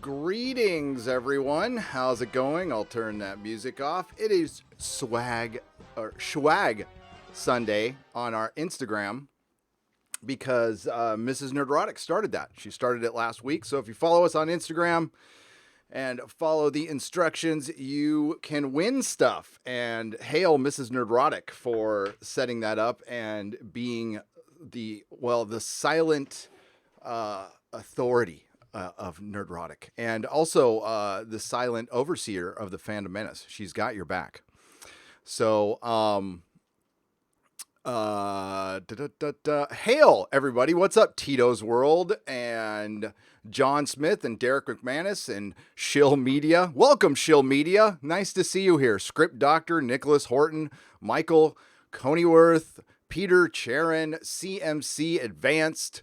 Greetings, everyone. How's it going? I'll turn that music off. It is Swag Sunday on our Instagram because Mrs. Nerdrotic started that. She started it last week. So if you follow us on Instagram and follow the instructions, you can win stuff. And hail Mrs. Nerdrotic for setting that up and being the silent authority of Nerdrotic, and also the silent overseer of the Fandom Menace. She's got your back. So, hail everybody! What's up, Tito's World and John Smith and Derek McManus and Shill Media? Welcome, Shill Media. Nice to see you here. Script Doctor Nicholas Horton, Michael Coneyworth, Peter Charon, CMC Advanced,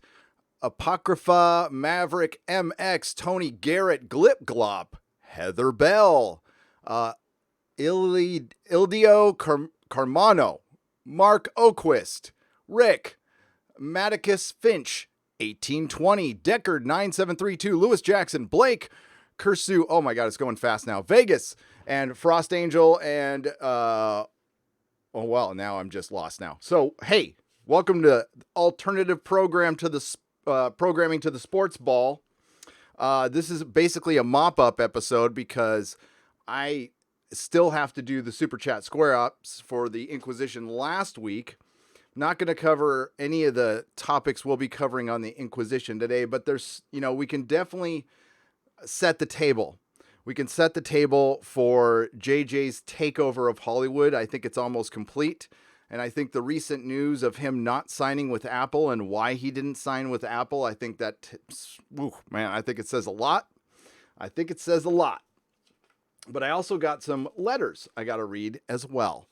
Apocrypha, Maverick, MX, Tony Garrett, Glip Glop, Heather Bell, Ildio Carmano, Mark Oquist, Rick, Maticus Finch, 1820, Deckard 9732, Lewis Jackson, Blake, Kursu, oh my god, it's going fast now, Vegas, and Frost Angel, and oh well, now I'm just lost now. So hey, welcome to alternative programming to the sports ball. This is basically a mop-up episode because I still have to do the Super Chat square-ups for the Inquisition last week. Not going to cover any of the topics we'll be covering on the Inquisition today, but there's, we can definitely set the table. We can set the table for JJ's takeover of Hollywood. I think it's almost complete. And I think the recent news of him not signing with Apple and why he didn't sign with Apple, I think that, I think it says a lot. But I also got some letters I got to read as well.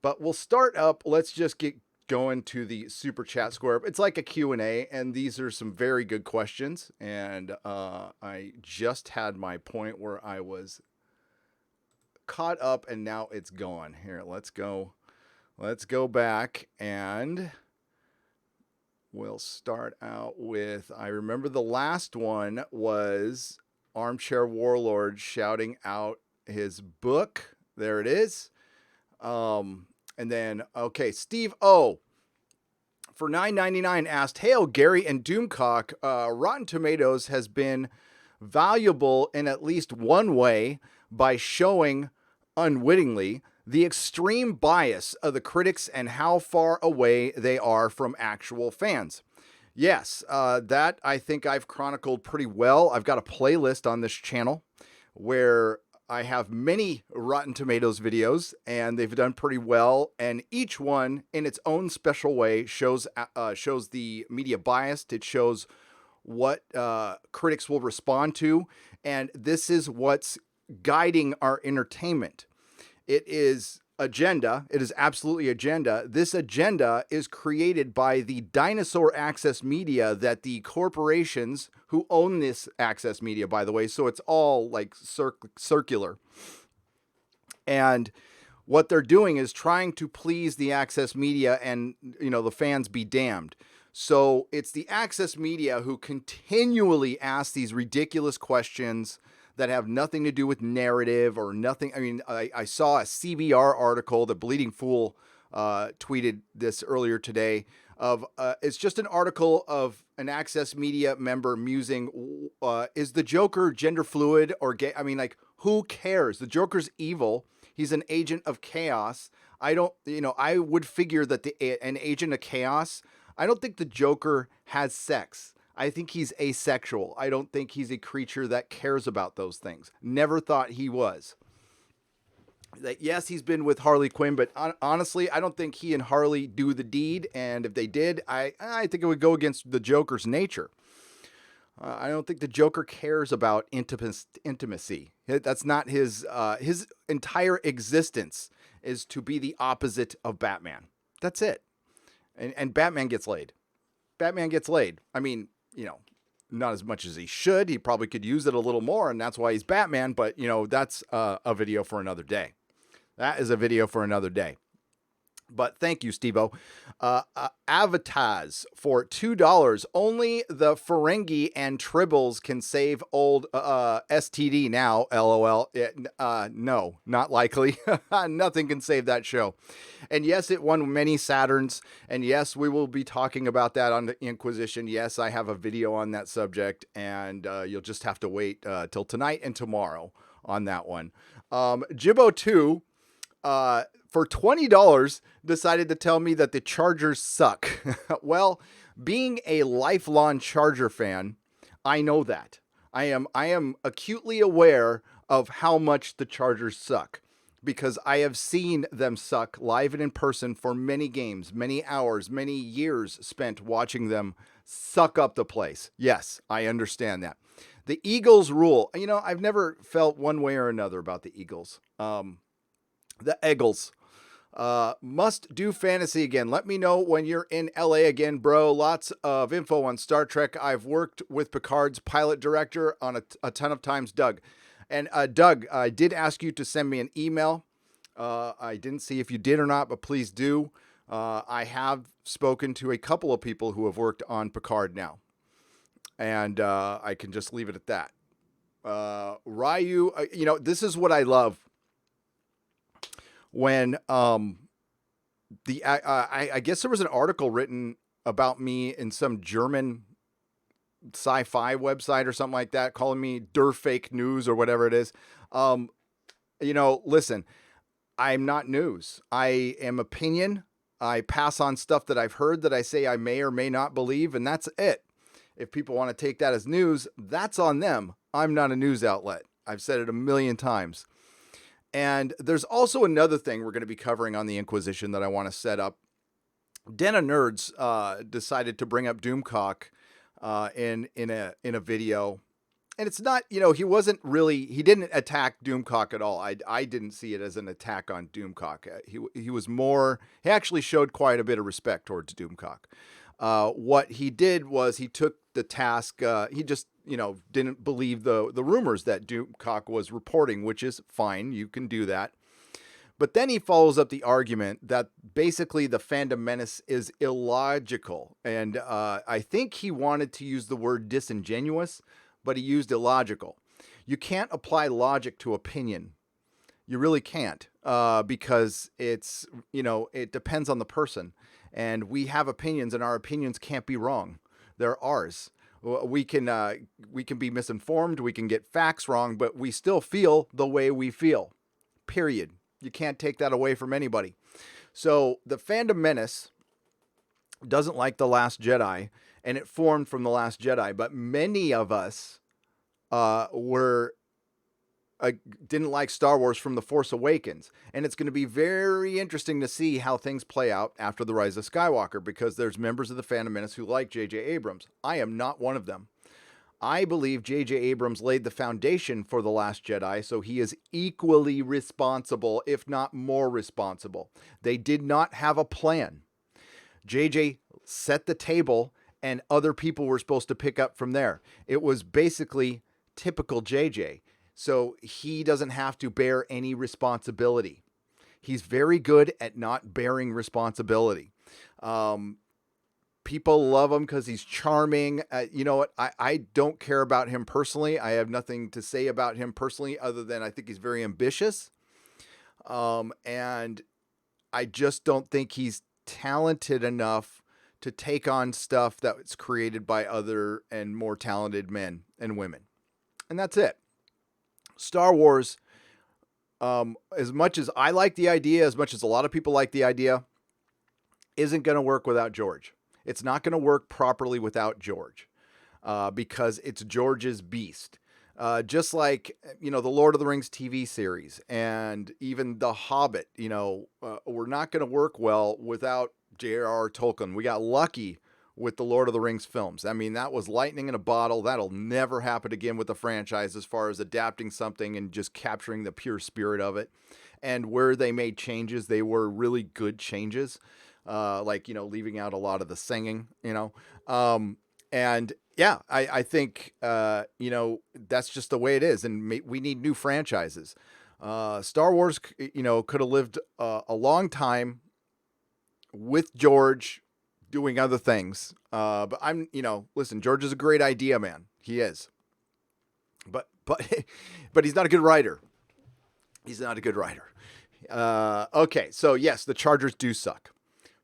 But we'll start up. Let's just get going to the Super Chat square. It's like a Q&A, and these are some very good questions. And I just had my point where I was caught up, and now it's gone. Here, let's go back, and we'll start out with, I remember the last one was Armchair Warlord shouting out his book. There it is. And then, okay, Steve O for $9.99 asked, hail Gary and Doomcock, Rotten Tomatoes has been valuable in at least one way by showing unwittingly the extreme bias of the critics and how far away they are from actual fans. Yes, that I think I've chronicled pretty well. I've got a playlist on this channel where I have many Rotten Tomatoes videos, and they've done pretty well. And each one, in its own special way, shows the media bias. It shows what critics will respond to, and this is what's guiding our entertainment. It is agenda. It is absolutely agenda. This agenda is created by the dinosaur access media that the corporations who own this access media, by the way, so it's all like circular. And what they're doing is trying to please the access media and, the fans be damned. So it's the access media who continually ask these ridiculous questions that have nothing to do with narrative or nothing. I mean, I saw a CBR article, the Bleeding Fool tweeted this earlier today, of it's just an article of an Access Media member musing, is the Joker gender fluid or gay? I mean, like, who cares? The Joker's evil. He's an agent of chaos. I would figure that an agent of chaos, I don't think the Joker has sex. I think he's asexual. I don't think he's a creature that cares about those things. Never thought he was. That yes, he's been with Harley Quinn, but honestly, I don't think he and Harley do the deed. And if they did, I think it would go against the Joker's nature. I don't think the Joker cares about intimacy. That's not his entire existence is to be the opposite of Batman. That's it. And Batman gets laid. I mean, not as much as he should. He probably could use it a little more, and that's why he's Batman. But, that's a video for another day. That is a video for another day. But thank you, Steve-O. Avatars for $2. Only the Ferengi and Tribbles can save old STD now, LOL. No, not likely. Nothing can save that show. And yes, it won many Saturns. And yes, we will be talking about that on the Inquisition. Yes, I have a video on that subject. And you'll just have to wait till tonight and tomorrow on that one. Jibbo 2... for $20, decided to tell me that the Chargers suck. Well, being a lifelong Charger fan, I know that. I am acutely aware of how much the Chargers suck because I have seen them suck live and in person for many games, many hours, many years spent watching them suck up the place. Yes, I understand that. The Eagles rule. You know, I've never felt one way or another about the Eagles. The Eagles. Must do fantasy again. Let me know when you're in LA again, bro. Lots of info on Star Trek. I've worked with Picard's pilot director on a ton of times, Doug. And Doug, I did ask you to send me an email. I didn't see if you did or not, but please do. I have spoken to a couple of people who have worked on Picard now. And I can just leave it at that. Ryu, you know, this is what I love. When I guess there was an article written about me in some German sci-fi website or something like that, calling me Der Fake News or whatever it is. You know, listen, I'm not news. I am opinion. I pass on stuff that I've heard that I say I may or may not believe, and that's it. If people want to take that as news, that's on them. I'm not a news outlet. I've said it a million times. And there's also another thing we're going to be covering on the Inquisition that I want to set up. Den of Nerds decided to bring up Doomcock in a video. And it's not, you know, he didn't attack Doomcock at all. I didn't see it as an attack on Doomcock. He actually showed quite a bit of respect towards Doomcock. What he did was he took the task, he just, you know, didn't believe the rumors that Doomcock was reporting, which is fine. You can do that. But then he follows up the argument that basically the fandom menace is illogical. And I think he wanted to use the word disingenuous, but he used illogical. You can't apply logic to opinion. You really can't, because it's, you know, it depends on the person. And we have opinions, and our opinions can't be wrong. They're ours. We can be misinformed. We can get facts wrong, but we still feel the way we feel. Period. You can't take that away from anybody. So the fandom menace doesn't like The Last Jedi, and it formed from The Last Jedi. But many of us didn't like Star Wars from The Force Awakens. And it's going to be very interesting to see how things play out after The Rise of Skywalker, because there's members of the fandom menace who like JJ Abrams. I am not one of them. I believe JJ Abrams laid the foundation for The Last Jedi, so he is equally responsible, if not more responsible. They did not have a plan. JJ set the table, and other people were supposed to pick up from there. It was basically typical JJ. So he doesn't have to bear any responsibility. He's very good at not bearing responsibility. People love him because he's charming. You know what? I don't care about him personally. I have nothing to say about him personally other than I think he's very ambitious. And I just don't think he's talented enough to take on stuff that's created by other and more talented men and women. And that's it. Star Wars, as much as I like the idea, as much as a lot of people like the idea, isn't going to work without George. It's not going to work properly without George, because it's George's beast. Just like, you know, the Lord of the Rings TV series and even The Hobbit, you know, we're not going to work well without J.R.R. Tolkien. We got lucky with the Lord of the Rings films. I mean, that was lightning in a bottle. That'll never happen again with the franchise as far as adapting something and just capturing the pure spirit of it. And where they made changes, they were really good changes. Like, you know, leaving out a lot of the singing, you know. And yeah, I think, you know, that's just the way it is. And we need new franchises. Star Wars, you know, could have lived a long time with George doing other things. But I'm, listen, George is a great idea, man. He is. But but he's not a good writer. He's not a good writer. Okay, so yes, the Chargers do suck.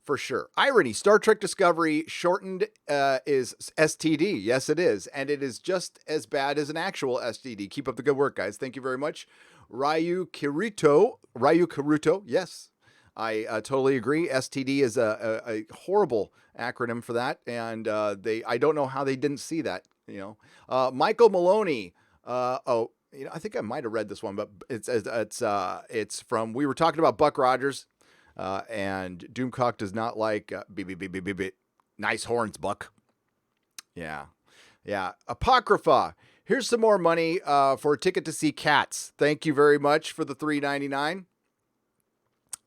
For sure. Irony, Star Trek Discovery shortened is STD. Yes, it is. And it is just as bad as an actual STD. Keep up the good work, guys. Thank you very much. Ryu Karuto. Yes, I totally agree. STD is a horrible acronym for that. And I don't know how they didn't see that, Michael Maloney. I think I might have read this one, but it's from, we were talking about Buck Rogers. And Doomcock does not like nice horns, Buck. Yeah. Apocrypha. Here's some more money for a ticket to see Cats. Thank you very much for the $3.99.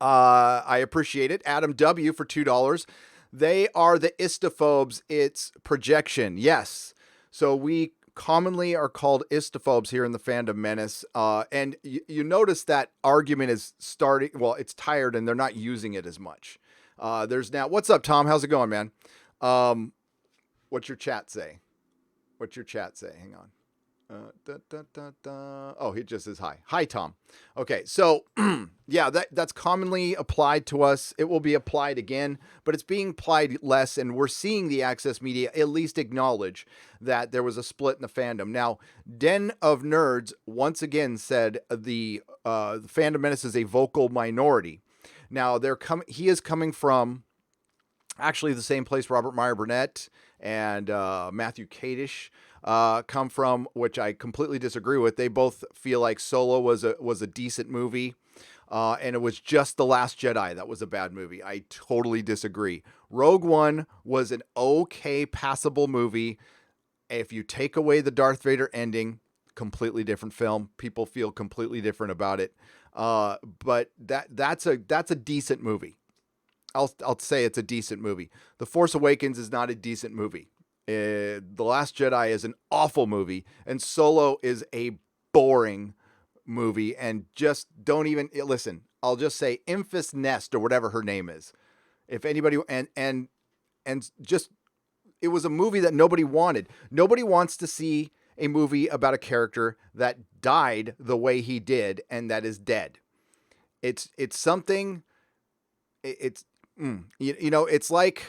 I appreciate it. Adam W. for $2. They are the istophobes. It's projection. Yes. So we commonly are called istophobes here in the Fandom Menace. And you notice that argument is starting. Well, it's tired and they're not using it as much. There's now, what's up, Tom? How's it going, man? What's your chat say? Hang on. Oh, he just says hi. Hi, Tom. Okay, so yeah, that's commonly applied to us. It will be applied again, but it's being applied less, and we're seeing the Access Media at least acknowledge that there was a split in the fandom. Now, Den of Nerds once again said the Fandom Menace is a vocal minority. Now, he is coming from actually the same place Robert Meyer Burnett and Matthew Kadish come from, which I completely disagree with. They both feel like Solo was a decent movie, and it was just The Last Jedi that was a bad movie. I totally disagree. Rogue One was an okay, passable movie. If you take away the Darth Vader ending, completely different film. People feel completely different about it. But that's a decent movie. I'll say it's a decent movie. The Force Awakens is not a decent movie. The Last Jedi is an awful movie, and Solo is a boring movie. And just don't even listen. I'll just say Infus Nest or whatever her name is. If anybody and just it was a movie that nobody wanted. Nobody wants to see a movie about a character that died the way he did and that is dead. It's something. It's it's like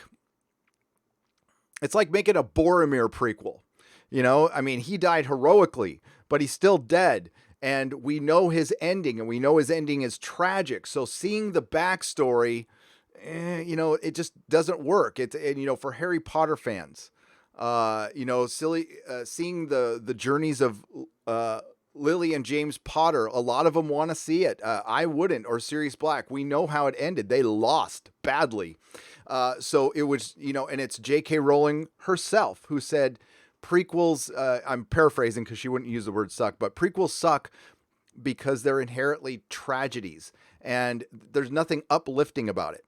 making a Boromir prequel. I mean, he died heroically, but he's still dead. And we know his ending, and we know his ending is tragic. So seeing the backstory, it just doesn't work. For Harry Potter fans, seeing the journeys of Lily and James Potter, a lot of them want to see it. I wouldn't, or Sirius Black. We know how it ended. They lost badly. So it was, and it's J.K. Rowling herself who said prequels, I'm paraphrasing because she wouldn't use the word suck, but prequels suck because they're inherently tragedies and there's nothing uplifting about it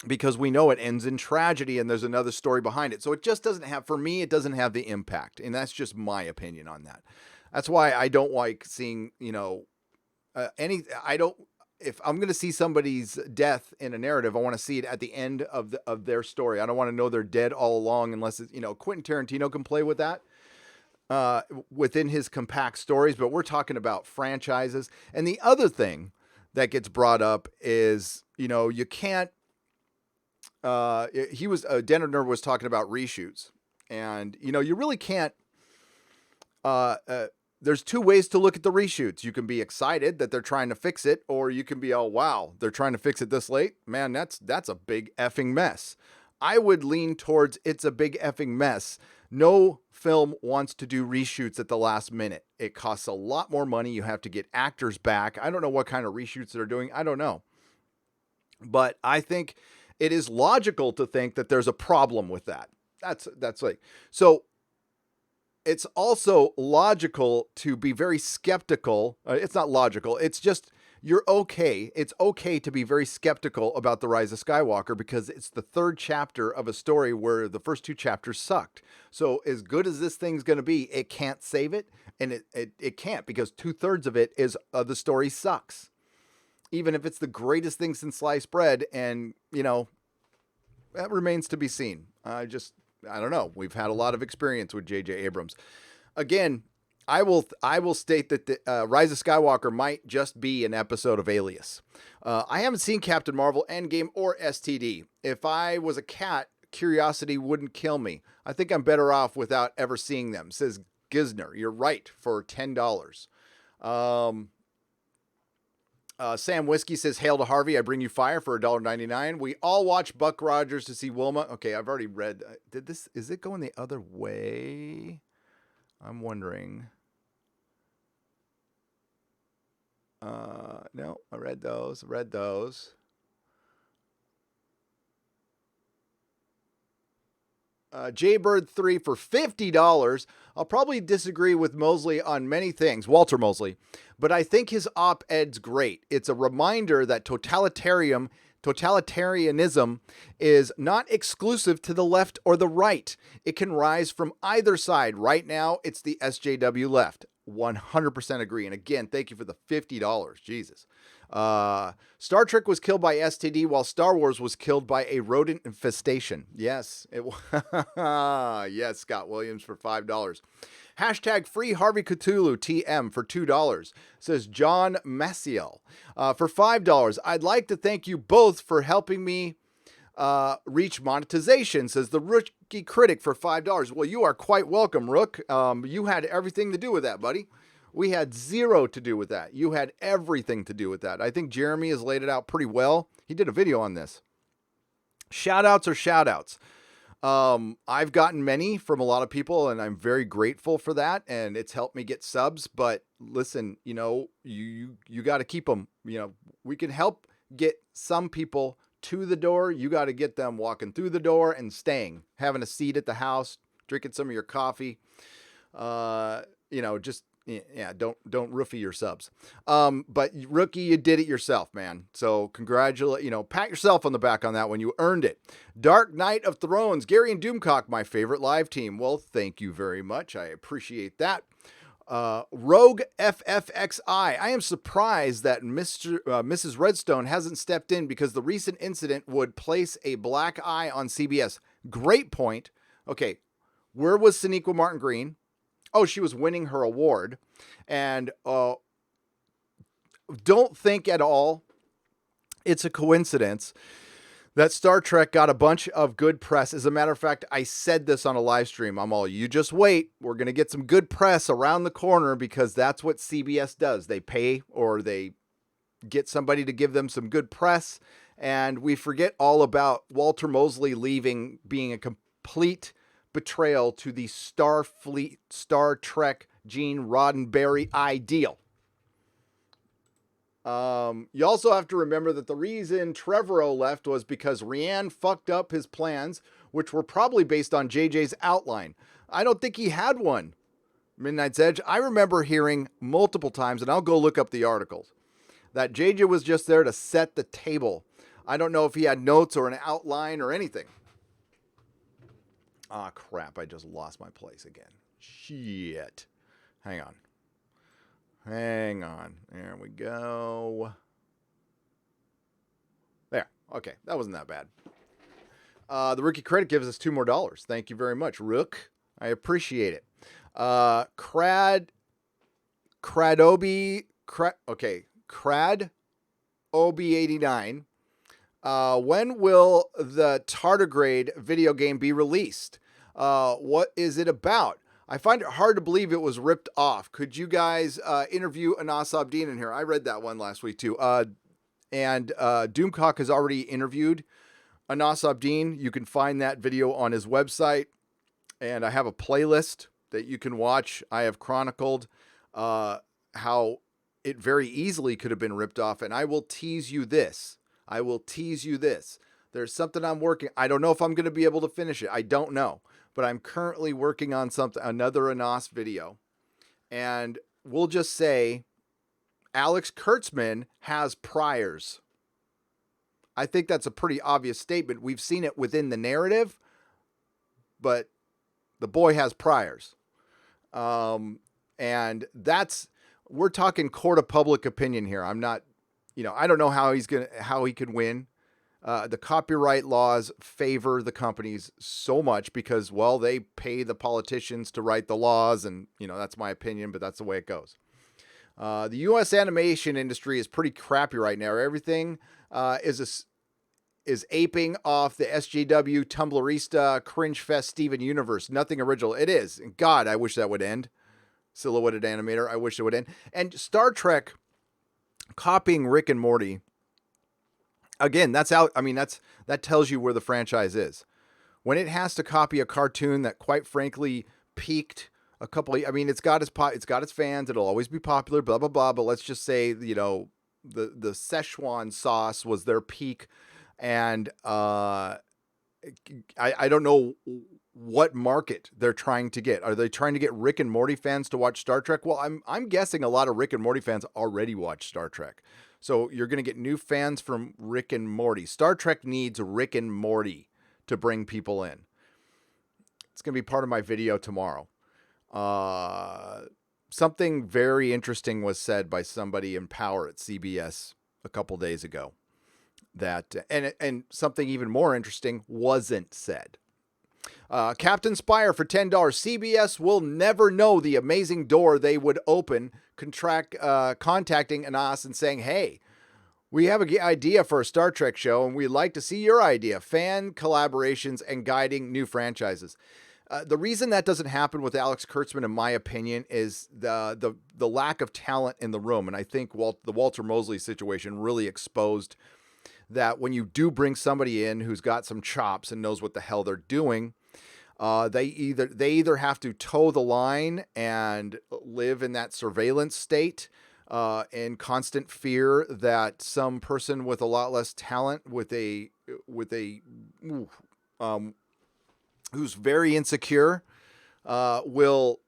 because we know it ends in tragedy and there's another story behind it. So it just doesn't have, for me, it doesn't have the impact. And that's just my opinion on that. That's why I don't like seeing, if I'm going to see somebody's death in a narrative, I want to see it at the end of their story. I don't want to know they're dead all along unless it's, Quentin Tarantino can play with that within his compact stories, but we're talking about franchises. And the other thing that gets brought up is, you can't, Den of Nerd was talking about reshoots and, you really can't, there's two ways to look at the reshoots. You can be excited that they're trying to fix it, or you can be, oh, wow, they're trying to fix it this late. Man, that's a big effing mess. I would lean towards it's a big effing mess. No film wants to do reshoots at the last minute. It costs a lot more money. You have to get actors back. I don't know what kind of reshoots they're doing. I don't know. But I think it is logical to think that there's a problem with that. That's like, so it's also logical to be very skeptical. It's not logical. It's just, you're okay. It's okay to be very skeptical about The Rise of Skywalker because it's the third chapter of a story where the first two chapters sucked. So as good as this thing's going to be, it can't save it. And it can't because 2/3 of it is the story sucks. even if it's the greatest thing since sliced bread. And, you know, that remains to be seen. I don't know. We've had a lot of experience with JJ Abrams. Again, I will state that the Rise of Skywalker might just be an episode of Alias. I haven't seen Captain Marvel, Endgame, or STD. If I was a cat, curiosity wouldn't kill me. I think I'm better off without ever seeing them, says Gisner. You're right, for $10. Sam Whiskey says, hail to Harvey, I bring you fire for $1.99. We all watch Buck Rogers to see Wilma. Okay, I've already read. Is it going the other way? I'm wondering. No, I read those. Jaybird 3 for $50. I'll probably disagree with Mosley on many things, Walter Mosley, but I think his op-ed's great. It's a reminder that totalitarianism is not exclusive to the left or the right. It can rise from either side. Right now, it's the SJW left. 100% agree. And again, thank you for the $50. Jesus. Star Trek was killed by STD while Star Wars was killed by a rodent infestation. Yes. Yes, Scott Williams for $5. Hashtag free Harvey Cthulhu TM for $2, says John Maciel. For $5, I'd like to thank you both for helping me reach monetization, says the Rookie Critic for $5. Well, you are quite welcome, Rook. You had everything to do with that, buddy. We had zero to do with that. You had everything to do with that. I think Jeremy has laid it out pretty well. He did a video on this. Shout outs are shout outs. I've gotten many from a lot of people, and I'm very grateful for that. And it's helped me get subs. But listen, you know, you got to keep them. You know, we can help get some people to the door. You got to get them walking through the door and staying, having a seat at the house, drinking some of your coffee. You know, just, yeah, don't roofie your subs. But Rookie, you did it yourself, man. So congratulate, pat yourself on the back on that one. You earned it. Dark Knight of Thrones, Gary and Doomcock, my favorite live team. Well, thank you very much. I appreciate that. Rogue FFXI. I am surprised that Mrs. Redstone hasn't stepped in because the recent incident would place a black eye on CBS. Great point. Okay. Where was Sonequa Martin Green? Oh, she was winning her award. And don't think at all it's a coincidence that Star Trek got a bunch of good press. As a matter of fact, I said this on a live stream. You just wait. We're going to get some good press around the corner because that's what CBS does. They pay or they get somebody to give them some good press. And we forget all about Walter Mosley leaving being a complete betrayal to the Starfleet, Star Trek, Gene Roddenberry ideal. You also have to remember that the reason Trevorrow left was because Rhiann fucked up his plans, which were probably based on JJ's outline. I don't think he had one. Midnight's Edge. I remember hearing multiple times, and I'll go look up the articles, that JJ was just there to set the table. I don't know if he had notes or an outline or anything. Ah, crap. I just lost my place again. Shit. Hang on. There we go. There. Okay. That wasn't that bad. The Rookie Critic gives us $2 more. Thank you very much, Rook. I appreciate it. Crad Obi89. When will the Tardigrade video game be released? What is it about? I find it hard to believe it was ripped off. Could you guys interview Anas Abdin in here? I read that one last week too. And Doomcock has already interviewed Anas Abdin. You can find that video on his website. And I have a playlist that you can watch. I have chronicled how it very easily could have been ripped off. And I will tease you this. There's something I'm working. I don't know if I'm going to be able to finish it. I don't know. But I'm currently working on another Anas video. And we'll just say Alex Kurtzman has priors. I think that's a pretty obvious statement. We've seen it within the narrative, but the boy has priors. And we're talking court of public opinion here. I'm not, I don't know how he could win. The copyright laws favor the companies so much because, well, they pay the politicians to write the laws, and that's my opinion, but that's the way it goes. The U.S. animation industry is pretty crappy right now. Everything is aping off the SJW, Tumblrista, Cringe Fest, Steven Universe. Nothing original. It is. And God, I wish that would end. Silhouetted Animator. I wish it would end. And Star Trek copying Rick and Morty. Again, that's out. I mean, that tells you where the franchise is. When it has to copy a cartoon that, quite frankly, peaked a couple of, I mean, it's got its fans. It'll always be popular, blah, blah, blah. But let's just say, the Szechuan sauce was their peak. And I don't know what market they're trying to get. Are they trying to get Rick and Morty fans to watch Star Trek? Well, I'm guessing a lot of Rick and Morty fans already watch Star Trek. So you're going to get new fans from Rick and Morty. Star Trek needs Rick and Morty to bring people in. It's going to be part of my video tomorrow. Something very interesting was said by somebody in power at CBS a couple days ago. That and something even more interesting wasn't said. Captain Spire for $10. CBS will never know the amazing door they would open contacting us and saying, hey, we have an idea for a Star Trek show and we'd like to see your idea. Fan collaborations and guiding new franchises. The reason that doesn't happen with Alex Kurtzman, in my opinion, is the lack of talent in the room. And I think the Walter Mosley situation really exposed that when you do bring somebody in who's got some chops and knows what the hell they're doing, they either have to toe the line and live in that surveillance state, in constant fear that some person with a lot less talent, who's very insecure, will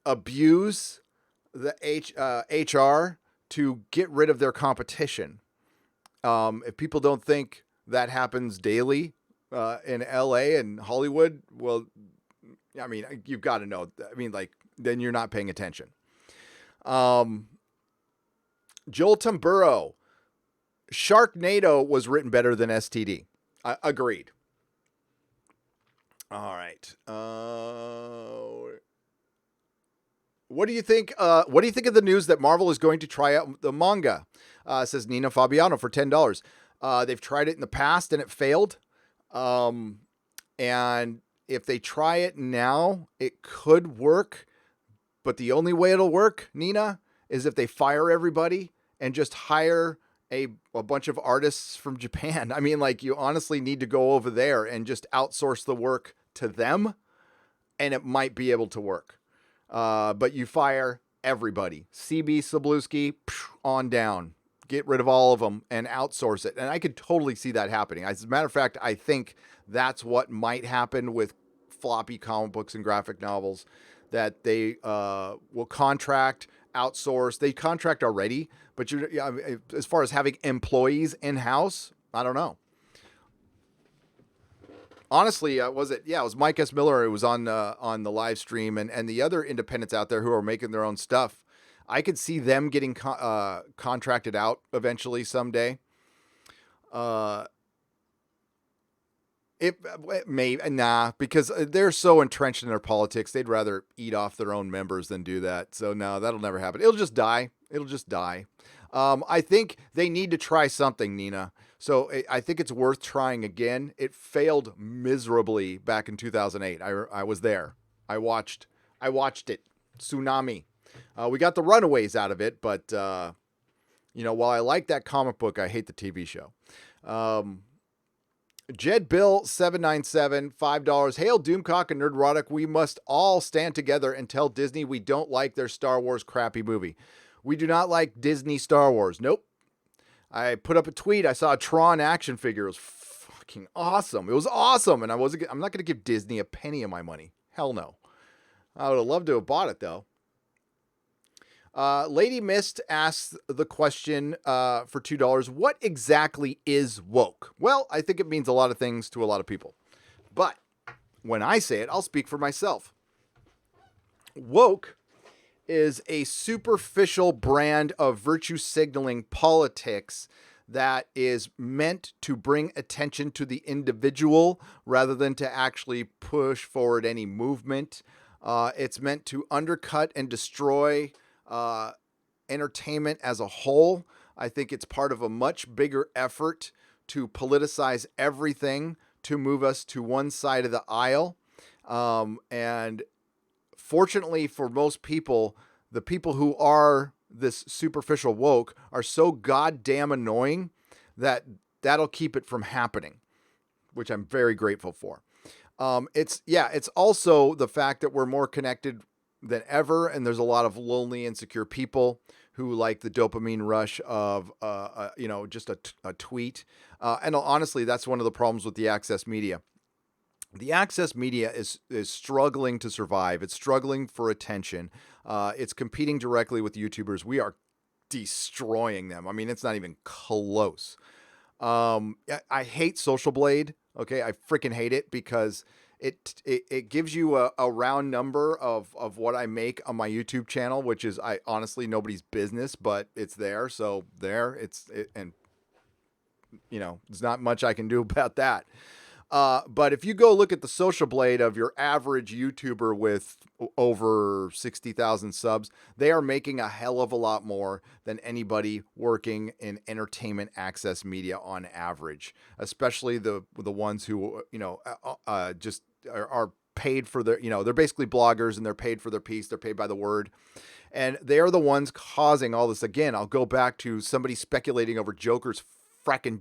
abuse the HR to get rid of their competition. If people don't think that happens daily in LA and Hollywood, well, I mean, you've got to know. I mean, then you're not paying attention. Joel Tamburo, Sharknado was written better than STD. Agreed. All right. What do you think? What do you think of the news that Marvel is going to try out the manga? Says Nina Fabiano for $10. They've tried it in the past and it failed. And if they try it now, it could work. But the only way it'll work, Nina, is if they fire everybody and just hire a bunch of artists from Japan. I mean, you honestly need to go over there and just outsource the work to them, and it might be able to work. But you fire everybody. CB Cebulski on down. Get rid of all of them and outsource it. And I could totally see that happening. As a matter of fact, I think that's what might happen with floppy comic books and graphic novels, that they will contract, outsource. They contract already, but as far as having employees in-house, I don't know. Honestly, it was Mike S. Miller who was on the live stream, and the other independents out there who are making their own stuff. I could see them getting contracted out eventually someday. Because they're so entrenched in their politics, they'd rather eat off their own members than do that. So no, that'll never happen. It'll just die. I think they need to try something, Nina. So I think it's worth trying again. It failed miserably back in 2008. I was there. I watched it. Tsunami. We got the Runaways out of it, but while I like that comic book, I hate the TV show. Jed Bill 797, $5. Hail Doomcock and Nerdrotic. We must all stand together and tell Disney we don't like their Star Wars crappy movie. We do not like Disney Star Wars. Nope. I put up a tweet. I saw a Tron action figure. It was fucking awesome. It was awesome. And I'm not going to give Disney a penny of my money. Hell no. I would have loved to have bought it though. Lady Mist asks the question for $2. What exactly is woke? Well, I think it means a lot of things to a lot of people. But when I say it, I'll speak for myself. Woke is a superficial brand of virtue signaling politics that is meant to bring attention to the individual rather than to actually push forward any movement. It's meant to undercut and destroy entertainment as a whole. I think it's part of a much bigger effort to politicize everything to move us to one side of the aisle. And fortunately for most people, the people who are this superficial woke are so goddamn annoying that that'll keep it from happening, which I'm very grateful for. It's also the fact that we're more connected than ever, and there's a lot of lonely, insecure people who like the dopamine rush of just a tweet. And honestly, that's one of the problems with the access media. The access media is struggling to survive. It's struggling for attention. It's competing directly with YouTubers. We are destroying them. I mean, it's not even close. I hate Social Blade. Okay, I freaking hate it because it gives you a round number of what I make on my YouTube channel, which is honestly nobody's business, but it's there. So there, and there's not much I can do about that. But if you go look at the Social Blade of your average YouTuber with over 60,000 subs, they are making a hell of a lot more than anybody working in entertainment access media on average, especially the ones who, just are paid for their, they're basically bloggers and they're paid for their piece. They're paid by the word. And they are the ones causing all this. Again, I'll go back to somebody speculating over Joker's fracking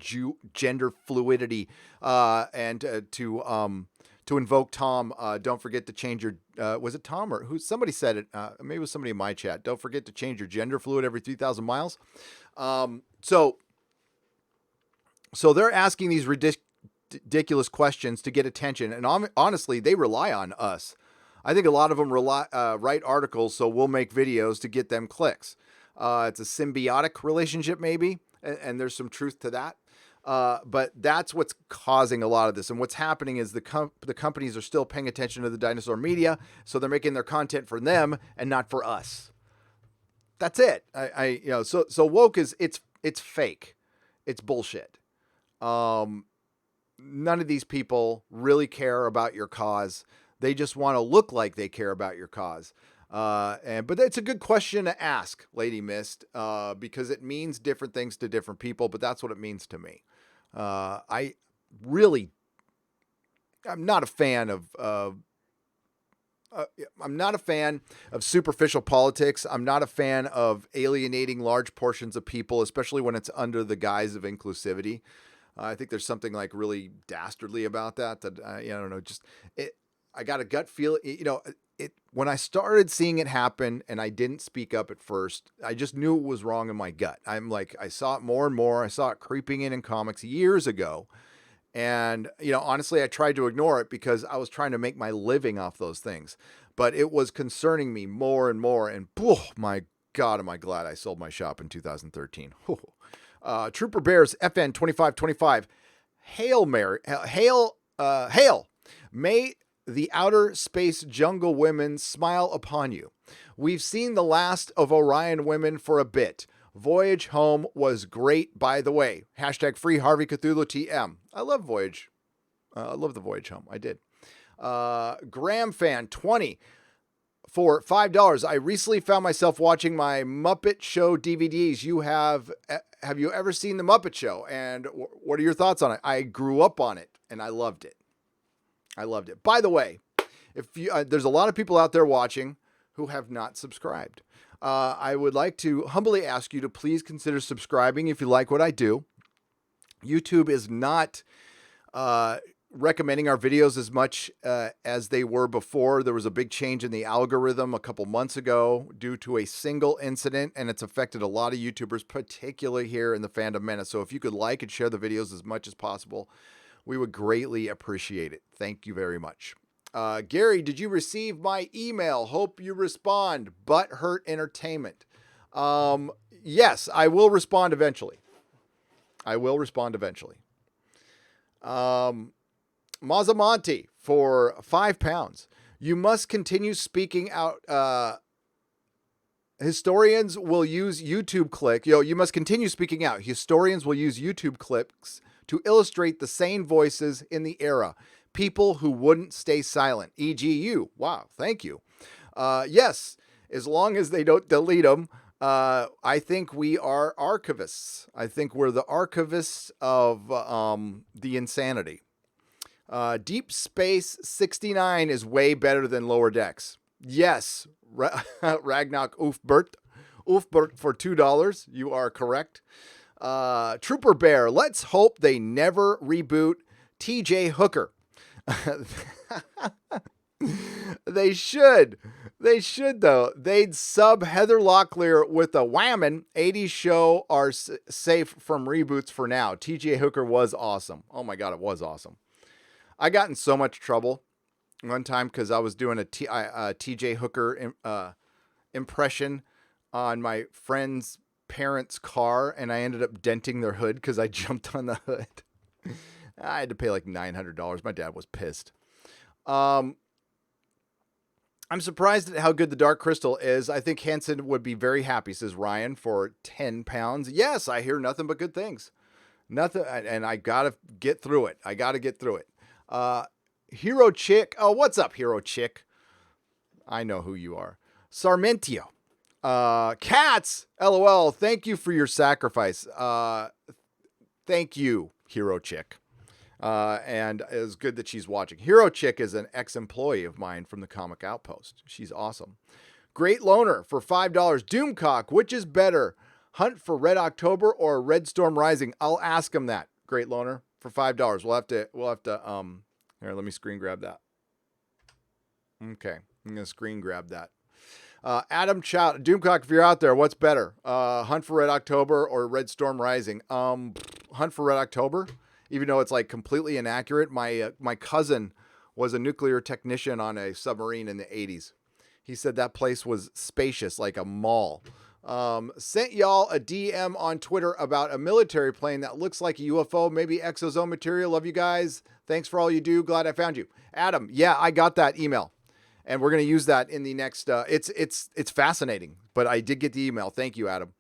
gender fluidity, and to invoke Tom. Don't forget to change your. Was it Tom or who? Somebody said it. Maybe it was somebody in my chat. Don't forget to change your gender fluid every 3,000 miles. So they're asking these ridiculous questions to get attention, and honestly, they rely on us. I think a lot of them write articles, so we'll make videos to get them clicks. It's a symbiotic relationship, maybe. And there's some truth to that. But that's what's causing a lot of this. And what's happening is the companies are still paying attention to the dinosaur media, so they're making their content for them and not for us. That's it. So woke is it's fake. It's bullshit. None of these people really care about your cause. They just want to look like they care about your cause. But it's a good question to ask, Lady Mist, because it means different things to different people, but that's what it means to me. I'm not a fan I'm not a fan of superficial politics. I'm not a fan of alienating large portions of people, especially when it's under the guise of inclusivity. I think there's something like really dastardly about that. I don't know. I got a gut feel. When I started seeing it happen and I didn't speak up at first, I just knew it was wrong in my gut. I'm like, I saw it more and more. I saw it creeping in comics years ago. And, honestly, I tried to ignore it because I was trying to make my living off those things. But it was concerning me more and more. And, oh, my God, am I glad I sold my shop in 2013. Trooper Bears FN 2525. Hail Mary. Hail. May the outer space jungle women smile upon you. We've seen the last of Orion women for a bit. Voyage home was great, by the way. Hashtag free Harvey Cthulhu TM. I love Voyage. I love the Voyage home. I did. Graham Fan 20 for $5. I recently found myself watching my Muppet Show DVDs. Have you ever seen the Muppet Show? And what are your thoughts on it? I grew up on it and I loved it. By the way, if you, there's a lot of people out there watching who have not subscribed. I would like to humbly ask you to please consider subscribing if you like what I do. YouTube is not recommending our videos as much as they were before. There was a big change in the algorithm a couple months ago due to a single incident, and it's affected a lot of YouTubers, particularly here in the Fandom Menace. So if you could like and share the videos as much as possible, we would greatly appreciate it. Thank you very much. Gary, did you receive my email? Hope you respond. Butthurt Entertainment. Yes, I will respond eventually. Mazamonte for £5. You must continue speaking out Historians will use YouTube clips. You must continue speaking out. Historians will use YouTube clips to illustrate the sane voices in the era. People who wouldn't stay silent, e.g. you. Wow, thank you. Yes, as long as they don't delete them. I think we are archivists. I think we're the archivists of the insanity. Deep Space 69 is way better than Lower Decks. Yes, Ragnar Ufbert for $2. You are correct. Trooper Bear, let's hope they never reboot TJ Hooker. They should. They should, though. They'd sub Heather Locklear with a whammon. 80s show are safe from reboots for now. TJ Hooker was awesome. Oh my God, it was awesome. I got in so much trouble one time because I was doing a TJ Hooker impression on my friend's parents' car, and I ended up denting their hood because I jumped on the hood. I had to pay like $900. My dad was pissed. I'm surprised at how good the Dark Crystal is. I think Hanson would be very happy, says Ryan, for 10 pounds. Yes, I hear nothing but good things. Nothing, and I got to get through it. Hero Chick. Oh, what's up, Hero Chick? I know who you are. Sarmentio. Cats. LOL. Thank you for your sacrifice. Thank you, Hero Chick. And it's good that she's watching. Hero Chick is an ex-employee of mine from the Comic Outpost. She's awesome. Great Loner for $5. Doomcock, which is better? Hunt for Red October or Red Storm Rising? I'll ask him that. Great Loner for $5. We'll have to, here, let me screen grab that. Okay. I'm going to screen grab that. Adam Chow, Doomcock, if you're out there, what's better? Hunt for Red October or Red Storm Rising? Hunt for Red October. Even though it's like completely inaccurate, my cousin was a nuclear technician on a submarine in the 80s. He said that place was spacious, like a mall. Sent y'all a DM on Twitter about a military plane that looks like a UFO, maybe exozone material. Love you guys. Thanks for all you do. Glad I found you. Adam, yeah, I got that email. And we're going to use that in the next, it's fascinating, but I did get the email. Thank you, Adam.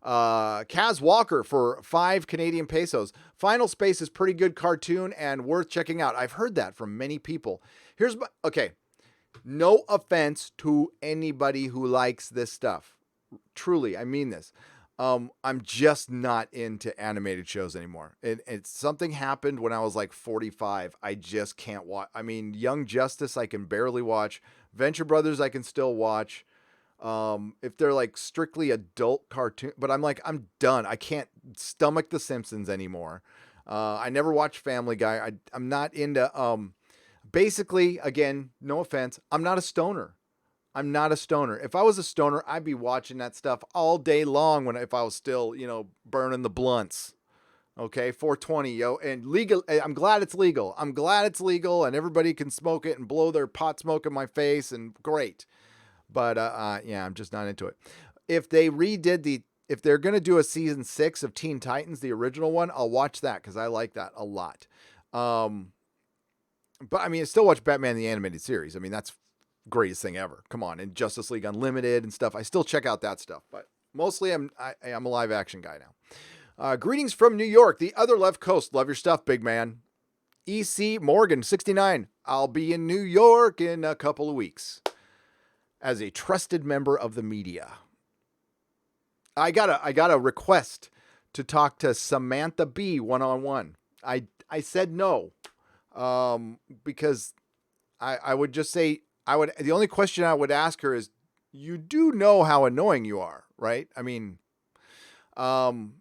Kaz Walker for 5 Canadian pesos. Final Space is pretty good cartoon and worth checking out. I've heard that from many people. Okay. No offense to anybody who likes this stuff. Truly, I mean this. I'm just not into animated shows anymore. It's something happened when I was like 45. I just can't watch. I mean, Young Justice, I can barely watch. Venture Brothers, I can still watch. If they're like strictly adult cartoon, but I'm done. I can't stomach The Simpsons anymore. I never watched Family Guy. I'm not into, basically, again, no offense. I'm not a stoner. If I was a stoner, I'd be watching that stuff all day long if I was still, burning the blunts. Okay. 420, yo, and legal. I'm glad it's legal. And everybody can smoke it and blow their pot smoke in my face and great. But, yeah, I'm just not into it. If they're going to do a season 6 of Teen Titans, the original one, I'll watch that because I like that a lot. But I mean, I still watch Batman the Animated Series. I mean, that's greatest thing ever. Come on. And Justice League Unlimited and stuff. I still check out that stuff, but mostly I'm a live action guy now. Greetings from New York, the other left coast. Love your stuff, big man. EC Morgan, 69. I'll be in New York in a couple of weeks. As a trusted member of the media. I got a request to talk to Samantha B one-on-one. I said no. Because I would just say the only question I would ask her is, you do know how annoying you are, right? I mean, and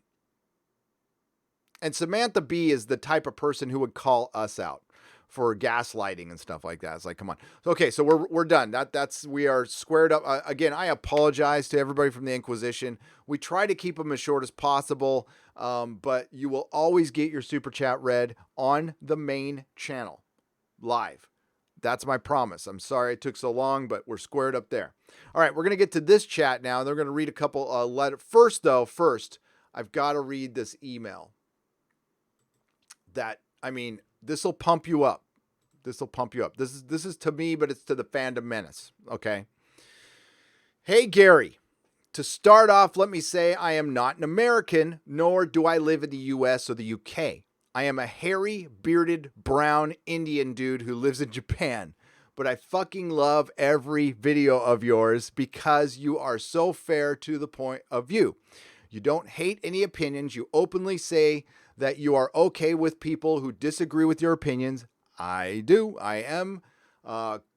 Samantha B is the type of person who would call us out for gaslighting and stuff like that. It's like, come on. Okay, so we're done. We are squared up. Again, I apologize to everybody from the Inquisition. We try to keep them as short as possible, but you will always get your super chat read on the main channel, live. That's my promise. I'm sorry it took so long, but we're squared up there. All right, we're going to get to this chat now, and they're going to read a couple letters. First, I've got to read this email. This will pump you up. This is to me, but it's to the fandom menace. Okay. Hey, Gary, To start off, let me say I am not an American, nor do I live in the US or the UK. I am a hairy, bearded, brown Indian dude who lives in Japan. But I fucking love every video of yours because you are so fair to the point of view. You don't hate any opinions. You openly say that you are okay with people who disagree with your opinions. I do. I am.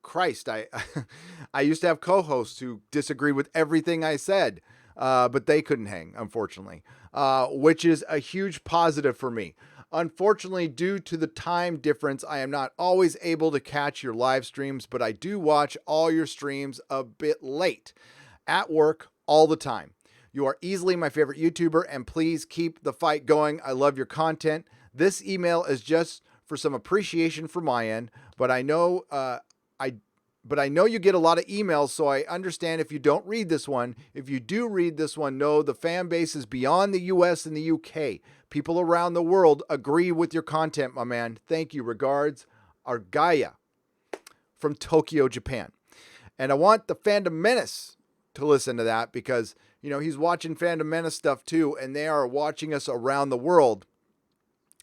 Christ, I used to have co-hosts who disagreed with everything I said, but they couldn't hang, unfortunately, which is a huge positive for me. Unfortunately, due to the time difference, I am not always able to catch your live streams, but I do watch all your streams a bit late at work all the time. You are easily my favorite YouTuber, and please keep the fight going. I love your content. This email is just for some appreciation from my end, but I know you get a lot of emails, so I understand if you don't read this one. If you do read this one, know the fan base is beyond the US and the UK. People around the world agree with your content, my man. Thank you. Regards, Argaya from Tokyo, Japan. And I want the Fandom Menace to listen to that because, you know, he's watching Fandom Menace stuff too, and they are watching us around the world.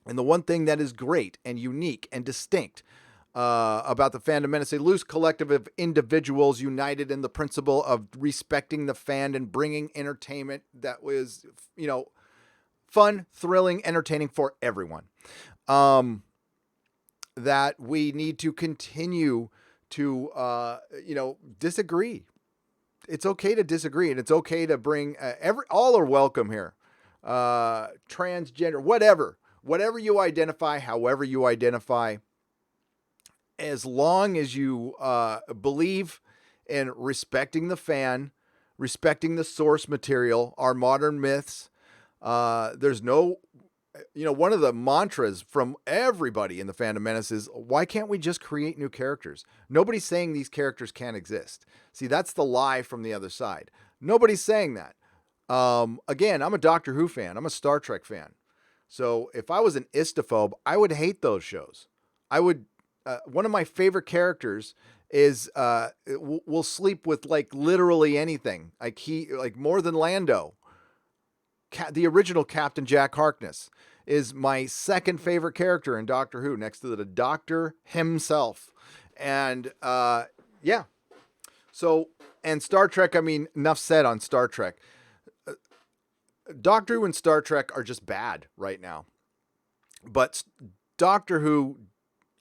And the one thing that is great and unique and distinct about the Fandom Menace, a loose collective of individuals united in the principle of respecting the fan and bringing entertainment that was, you know, fun, thrilling, entertaining for everyone. That we need to continue to, disagree. It's okay to disagree, and it's okay to bring all are welcome here. Transgender, whatever you identify, however you identify, as long as you believe in respecting the fan, respecting the source material, our modern myths. There's no, one of the mantras from everybody in the Fandom Menace is, why can't we just create new characters? Nobody's saying these characters can't exist. See, that's the lie from the other side. Nobody's saying that. Again, I'm a Doctor Who fan. I'm a Star Trek fan. So if I was an istophobe, I would hate those shows. I would, one of my favorite characters is, will sleep with like literally anything. Like more than Lando. The original Captain Jack Harkness is my second favorite character in Doctor Who, next to the Doctor himself. And yeah. So, and Star Trek, I mean, enough said on Star Trek. Doctor Who and Star Trek are just bad right now. But Doctor Who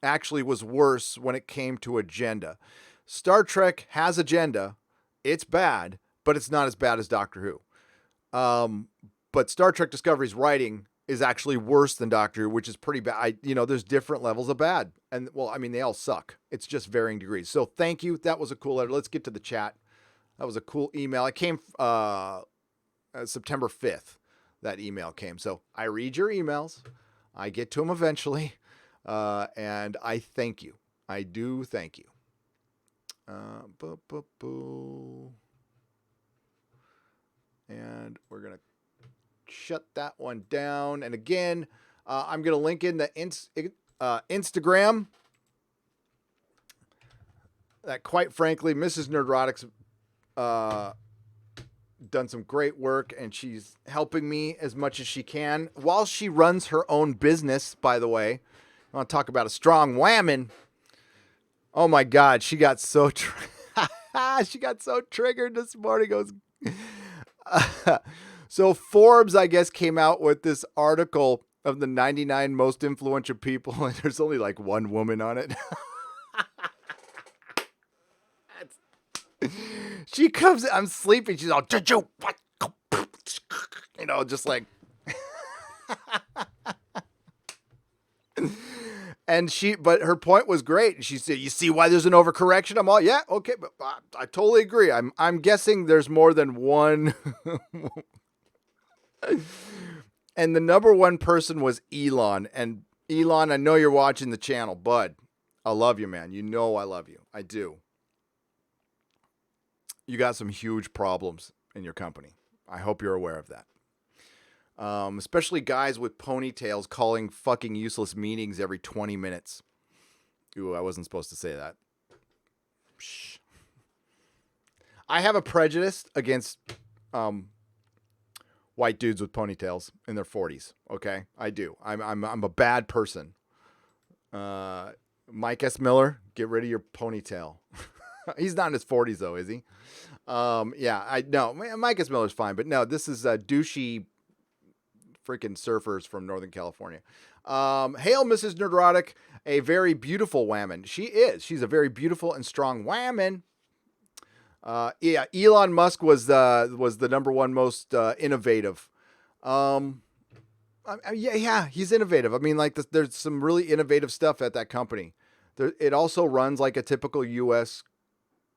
actually was worse when it came to agenda. Star Trek has agenda. It's bad, but it's not as bad as Doctor Who. But Star Trek Discovery's writing is actually worse than Doctor Who, which is pretty bad. There's different levels of bad. And, well, I mean, they all suck. It's just varying degrees. So thank you. That was a cool letter. Let's get to the chat. That was a cool email. It came September 5th. That email came. So I read your emails. I get to them eventually. And I thank you. I do thank you. And we're going to shut that one down. And again, I'm going to link in the Instagram that, quite frankly, Mrs. Nerdrotic's done some great work, and she's helping me as much as she can while she runs her own business, by the way. I want to talk about a strong woman. Oh my God, she got so she got so triggered this morning. So Forbes, I guess, came out with this article of the 99 most influential people, and there's only like one woman on it. She comes, I'm sleeping, she's all, just like, but her point was great. She said, you see why there's an overcorrection? I'm all, yeah, okay, but I totally agree. I'm guessing there's more than one. And the number one person was Elon. And Elon, I know you're watching the channel, bud. I love you, man. You know I love you. I do. You got some huge problems in your company. I hope you're aware of that. Especially guys with ponytails calling fucking useless meetings every 20 minutes. Ooh, I wasn't supposed to say that. Shh. I have a prejudice against white dudes with ponytails in their 40s. Okay, I do. I'm a bad person. Mike S. Miller, get rid of your ponytail. He's not in his 40s though, is he? Yeah, I know. Mike S. Miller's fine, but no, this is douchey freaking surfers from Northern California. Hail, Mrs. Nerdrotic, a very beautiful woman. She is. She's a very beautiful and strong woman. Yeah, Elon Musk was the number one most innovative. Yeah, he's innovative. I mean, like there's some really innovative stuff at that company. It also runs like a typical U.S.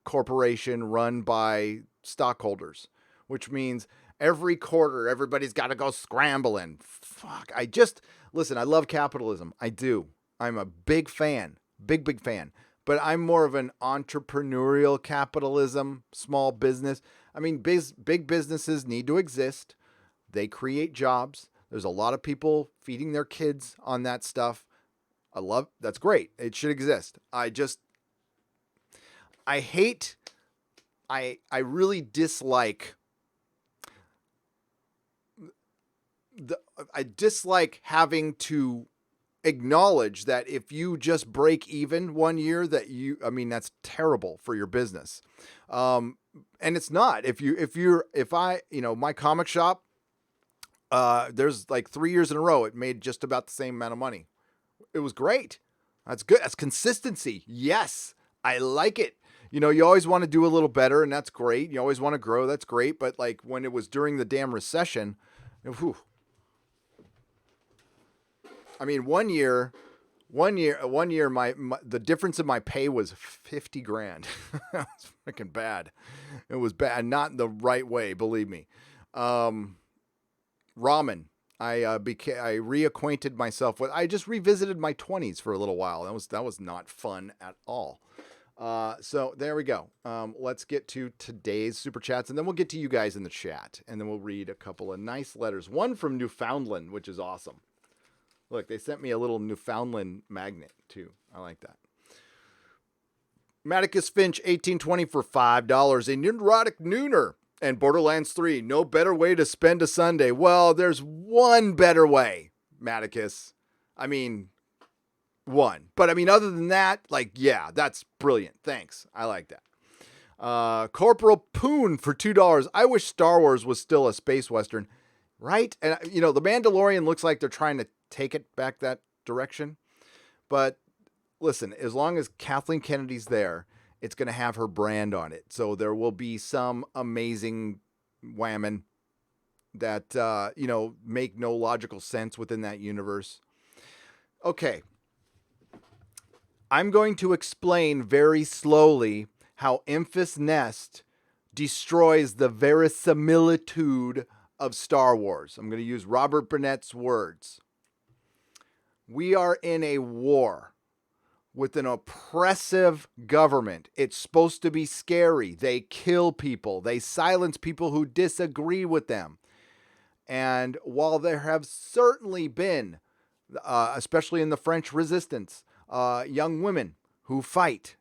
corporation run by stockholders, which means every quarter everybody's got to go scrambling. Fuck. Listen, I love capitalism. I do. I'm a big fan. Big fan. But I'm more of an entrepreneurial capitalism, small business. I mean, big businesses need to exist. They create jobs. There's a lot of people feeding their kids on that stuff. That's great. It should exist. I really dislike I dislike having to acknowledge that if you just break even one year that's terrible for your business. And it's not. My comic shop, there's like 3 years in a row, it made just about the same amount of money. It was great. That's good. That's consistency. Yes. I like it. You always want to do a little better, and that's great. You always want to grow. That's great. But like when it was during the damn recession, whew. I mean, one year, the difference in my pay was $50,000. That was freaking bad. It was bad, not in the right way, believe me. Ramen. I reacquainted myself with. I just revisited my 20s for a little while. That was not fun at all. So there we go. Let's get to today's super chats, and then we'll get to you guys in the chat, and then we'll read a couple of nice letters. One from Newfoundland, which is awesome. Look, they sent me a little Newfoundland magnet too. I like that. Maticus Finch, 1820 for $5. A Nerdrotic Nooner and Borderlands 3. No better way to spend a Sunday. Well, there's one better way, Maticus. I mean, one. But I mean, other than that, like, yeah, that's brilliant. Thanks. I like that. Corporal Poon for $2. I wish Star Wars was still a space western, right? And The Mandalorian looks like they're trying to take it back that direction. But listen, as long as Kathleen Kennedy's there, it's going to have her brand on it. So there will be some amazing women that, make no logical sense within that universe. Okay. I'm going to explain very slowly how Enfys Nest destroys the verisimilitude of Star Wars. I'm going to use Robert Burnett's words. We are in a war with an oppressive government. It's supposed to be scary. They kill people. They silence people who disagree with them. And while there have certainly been, especially in the French Resistance, young women who fight,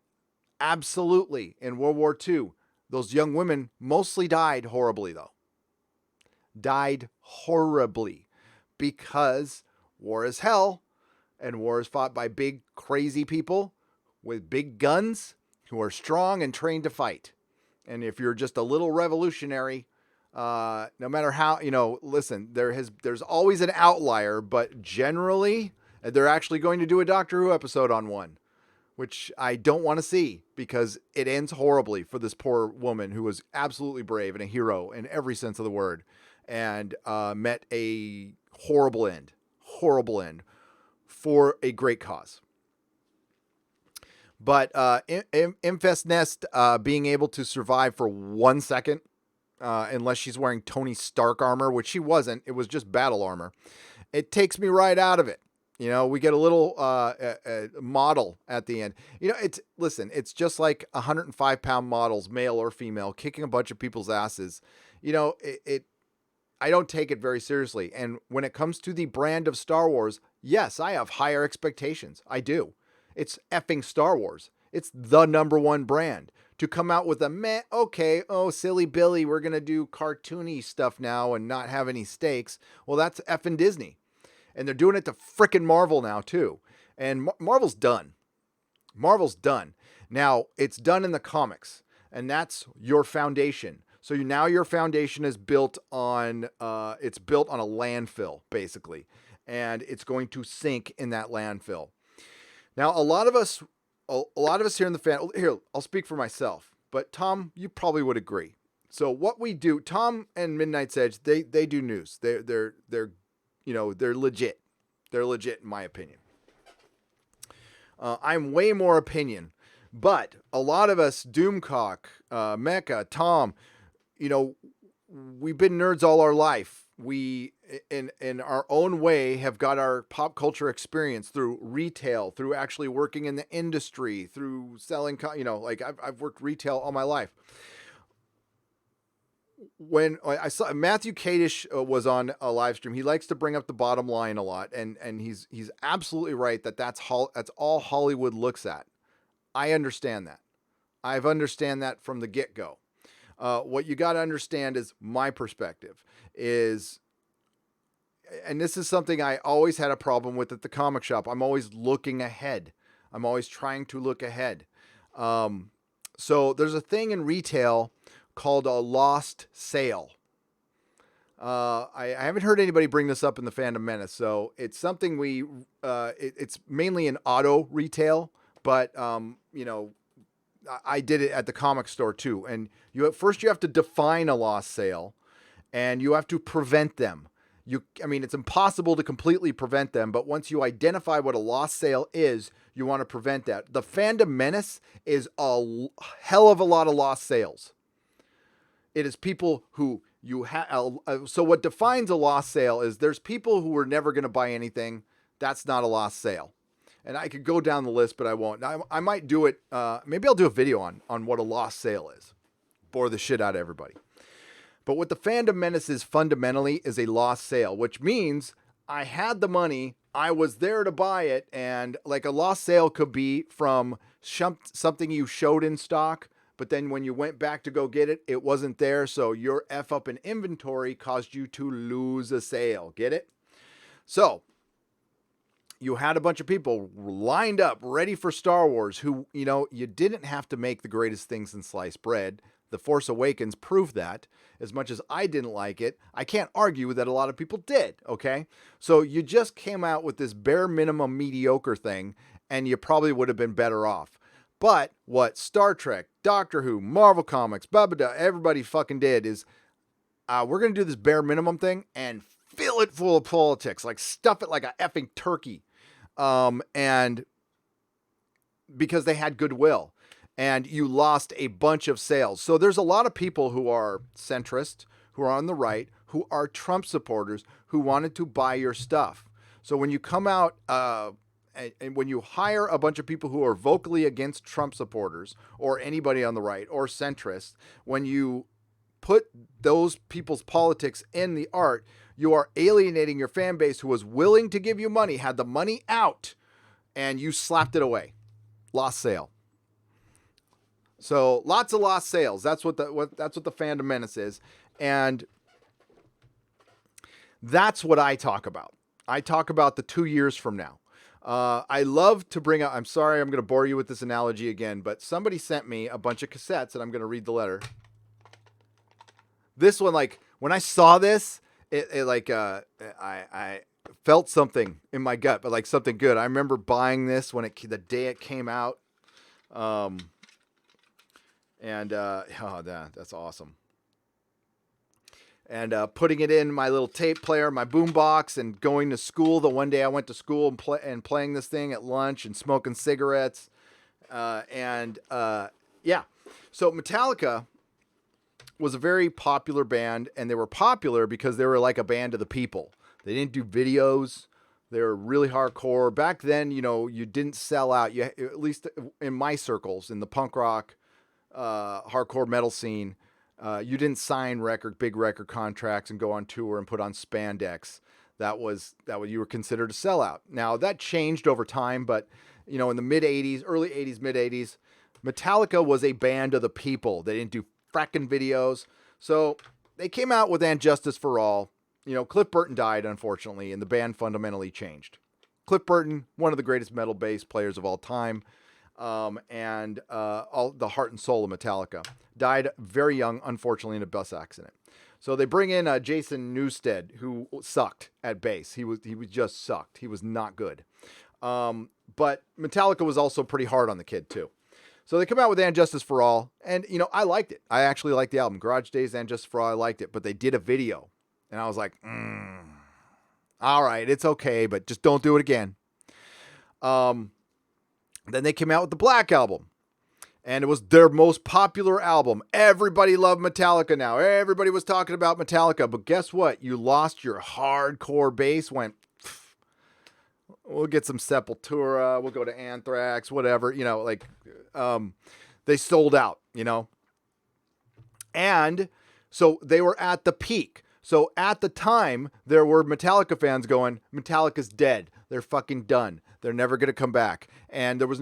absolutely, in World War II, those young women mostly died horribly, though. Died horribly because war is hell. And war is fought by big, crazy people with big guns who are strong and trained to fight. And if you're just a little revolutionary, no matter how, listen, there's always an outlier, but generally, they're actually going to do a Doctor Who episode on one, which I don't want to see because it ends horribly for this poor woman who was absolutely brave and a hero in every sense of the word and met a horrible end for a great cause. But Enfys Nest being able to survive for 1 second, unless she's wearing Tony Stark armor, which she wasn't, it was just battle armor, it takes me right out of it. We get a little model at the end. It's just like 105-pound models, male or female, kicking a bunch of people's asses. I don't take it very seriously. And when it comes to the brand of Star Wars, yes, I have higher expectations. I do. It's effing Star Wars. It's the number one brand. To come out with a meh, okay, oh, silly Billy, we're going to do cartoony stuff now and not have any stakes. Well, that's effing Disney. And they're doing it to frickin' Marvel now, too. And Marvel's done. Marvel's done. Now, it's done in the comics, and that's your foundation. So now your foundation is built on, it's built on a landfill, basically. And it's going to sink in that landfill. Now, a lot of us here in the fan, here, I'll speak for myself, but Tom, you probably would agree. So what we do, Tom and Midnight's Edge, they do news. They're legit. They're legit in my opinion. I'm way more opinion, but a lot of us, Doomcock, Mecca, Tom, we've been nerds all our life. We, in our own way, have got our pop culture experience through retail, through actually working in the industry, through selling, I've worked retail all my life. When I saw Matthew Kadish was on a live stream, he likes to bring up the bottom line a lot. And he's absolutely right that's all Hollywood looks at. I understand that. I've understand that from the get-go. What you got to understand is my perspective is, and this is something I always had a problem with at the comic shop. I'm always looking ahead. I'm always trying to look ahead. So there's a thing in retail called a lost sale. I haven't heard anybody bring this up in the Fandom Menace. So it's something it's mainly in auto retail, but, I did it at the comic store too. And you have to define a lost sale, and you have to prevent them. It's impossible to completely prevent them, but once you identify what a lost sale is, you want to prevent that. The Fandom Menace is a hell of a lot of lost sales. It is people who you have. So what defines a lost sale is there's people who are never going to buy anything. That's not a lost sale. And I could go down the list, but I won't. I might do it. Maybe I'll do a video on what a lost sale is. Bore the shit out of everybody. But what the Fandom Menace is fundamentally is a lost sale, which means I had the money, I was there to buy it, and like a lost sale could be from something you showed in stock, but then when you went back to go get it, it wasn't there, so your F up in inventory caused you to lose a sale. Get it? So you had a bunch of people lined up ready for Star Wars who, you didn't have to make the greatest things in sliced bread. The Force Awakens proved that. As much as I didn't like it, I can't argue that a lot of people did, okay? So you just came out with this bare minimum mediocre thing, and you probably would have been better off. But what Star Trek, Doctor Who, Marvel Comics, everybody fucking did is, we're going to do this bare minimum thing and fill it full of politics, like stuff it like a effing turkey. And because they had goodwill. And you lost a bunch of sales. So there's a lot of people who are centrist, who are on the right, who are Trump supporters, who wanted to buy your stuff. So when you come out and when you hire a bunch of people who are vocally against Trump supporters or anybody on the right or centrist, when you put those people's politics in the art, you are alienating your fan base who was willing to give you money, had the money out, and you slapped it away. Lost sale. So lots of lost sales. That's what the Fandom Menace is. And that's what I talk about. I talk about the 2 years from now. I love to bring up, I'm sorry, I'm going to bore you with this analogy again, but somebody sent me a bunch of cassettes and I'm going to read the letter. This one, like when I saw this, I felt something in my gut, but like something good. I remember buying this the day it came out. That's awesome. And putting it in my little tape player, my boombox, and going to school. The one day I went to school and playing this thing at lunch and smoking cigarettes. So Metallica was a very popular band, and they were popular because they were like a band of the people. They didn't do videos. They were really hardcore. Back then, you didn't sell out. You, at least in my circles, in the punk rock, hardcore metal scene, you didn't sign big record contracts and go on tour and put on spandex. That was you were considered a sellout. Now that changed over time, but in the mid 80s, early 80s, mid 80s. Metallica was a band of the people. They didn't do fracking videos. So they came out with And Justice for All. Cliff Burton died, unfortunately, and the band fundamentally changed. Cliff Burton, one of the greatest metal bass players of all time, and all the heart and soul of Metallica, died very young, unfortunately, in a bus accident. So they bring in Jason Newsted, who sucked at bass. He was just sucked. He was not good. But Metallica was also pretty hard on the kid too. So they come out with And Justice for All, and I liked it. I actually liked the album. Garage Days, And Justice for All, I liked it. But they did a video, and I was like, all right, it's okay, but just don't do it again. Then they came out with the Black Album. And it was their most popular album. Everybody loved Metallica now. Everybody was talking about Metallica. But guess what? You lost your hardcore base. Went, we'll get some Sepultura. We'll go to Anthrax, whatever. They sold out, And so they were at the peak. So at the time, there were Metallica fans going, Metallica's dead. They're fucking done. They're never going to come back. And there was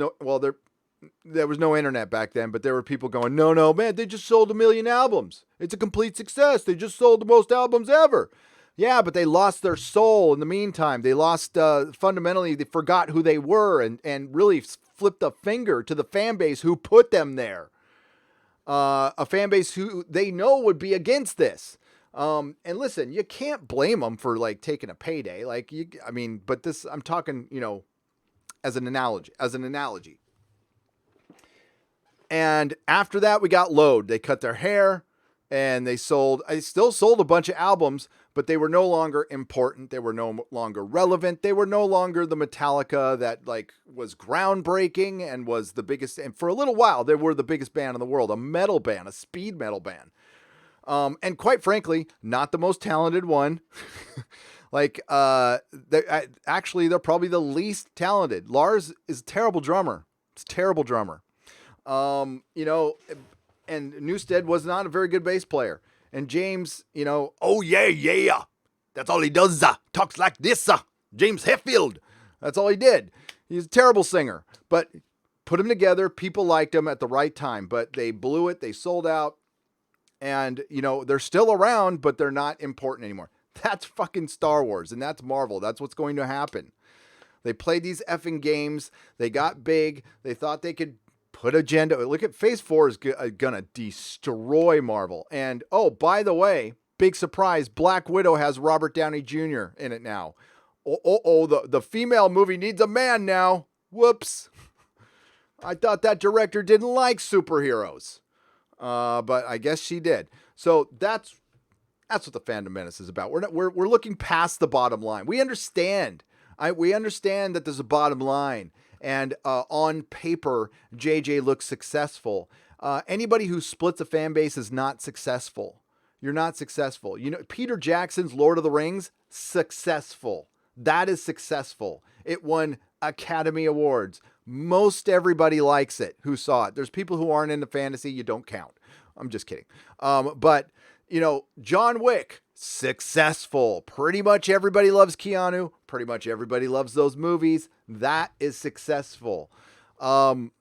no internet back then, but there were people going, no, man, they just sold 1 million albums. It's a complete success. They just sold the most albums ever. Yeah, but they lost their soul in the meantime. They lost, fundamentally, they forgot who they were and really flipped the finger to the fan base who put them there. A fan base who they know would be against this. And listen, you can't blame them for taking a payday. But this, I'm talking, as an analogy. And after that, we got Load. They cut their hair and I still sold a bunch of albums, but they were no longer important. They were no longer relevant. They were no longer the Metallica that was groundbreaking and was the biggest. And for a little while, they were the biggest band in the world, a metal band, a speed metal band. And quite frankly, not the most talented one. Actually, they're probably the least talented. Lars is a terrible drummer. It's a terrible drummer. And Newsted was not a very good bass player. And James, oh yeah. That's all he does, talks like this, James Hetfield. That's all he did. He's a terrible singer, but put him together. People liked him at the right time, but they blew it. They sold out and, they're still around, but they're not important anymore. That's fucking Star Wars and that's Marvel. That's what's going to happen. They played these effing games. They got big. They thought they could put agenda. Look at Phase 4 is gonna destroy Marvel. And oh, by the way, big surprise, Black Widow has Robert Downey Jr. in it now. The female movie needs a man now. Whoops. I thought that director didn't like superheroes. But I guess she did. So that's what the Fandom Menace is about. We're looking past the bottom line. We understand. We understand that there's a bottom line. And on paper, JJ looks successful. Anybody who splits a fan base is not successful. You're not successful. Peter Jackson's Lord of the Rings, successful. That is successful. It won Academy Awards. Most everybody likes it who saw it. There's people who aren't into fantasy. You don't count. I'm just kidding. But John Wick, successful. Pretty much everybody loves Keanu. Pretty much everybody loves those movies. That is successful. The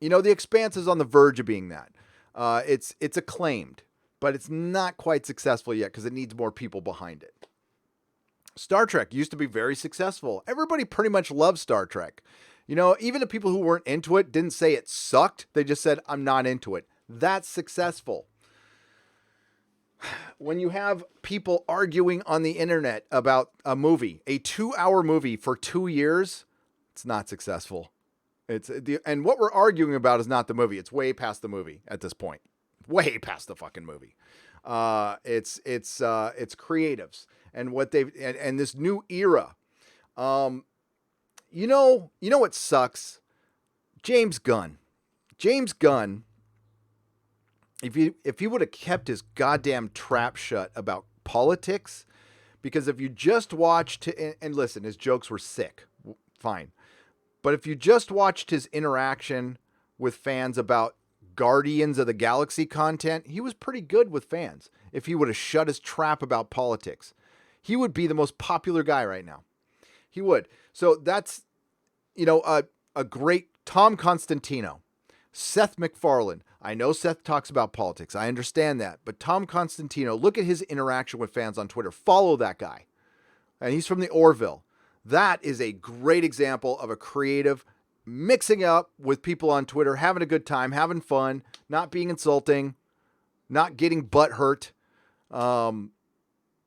Expanse is on the verge of being that. It's acclaimed, but it's not quite successful yet because it needs more people behind it. Star Trek used to be very successful. Everybody pretty much loves Star Trek. Even the people who weren't into it didn't say it sucked. They just said, I'm not into it. That's successful. When you have people arguing on the internet about a movie, a 2-hour movie for 2 years, it's not successful. And what we're arguing about is not the movie. It's way past the movie at this point. Way past the fucking movie. It's creatives and what they've and this new era. What sucks? James Gunn. If he would have kept his goddamn trap shut about politics, because if you just watched and listen, his jokes were sick, fine. But if you just watched his interaction with fans about Guardians of the Galaxy content, he was pretty good with fans. If he would have shut his trap about politics, he would be the most popular guy right now. He would. So that's, a great Tom Constantino, Seth MacFarlane. I know Seth talks about politics. I understand that. But Tom Constantino, look at his interaction with fans on Twitter. Follow that guy. And he's from the Orville. That is a great example of a creative mixing up with people on Twitter, having a good time, having fun, not being insulting, not getting butt hurt.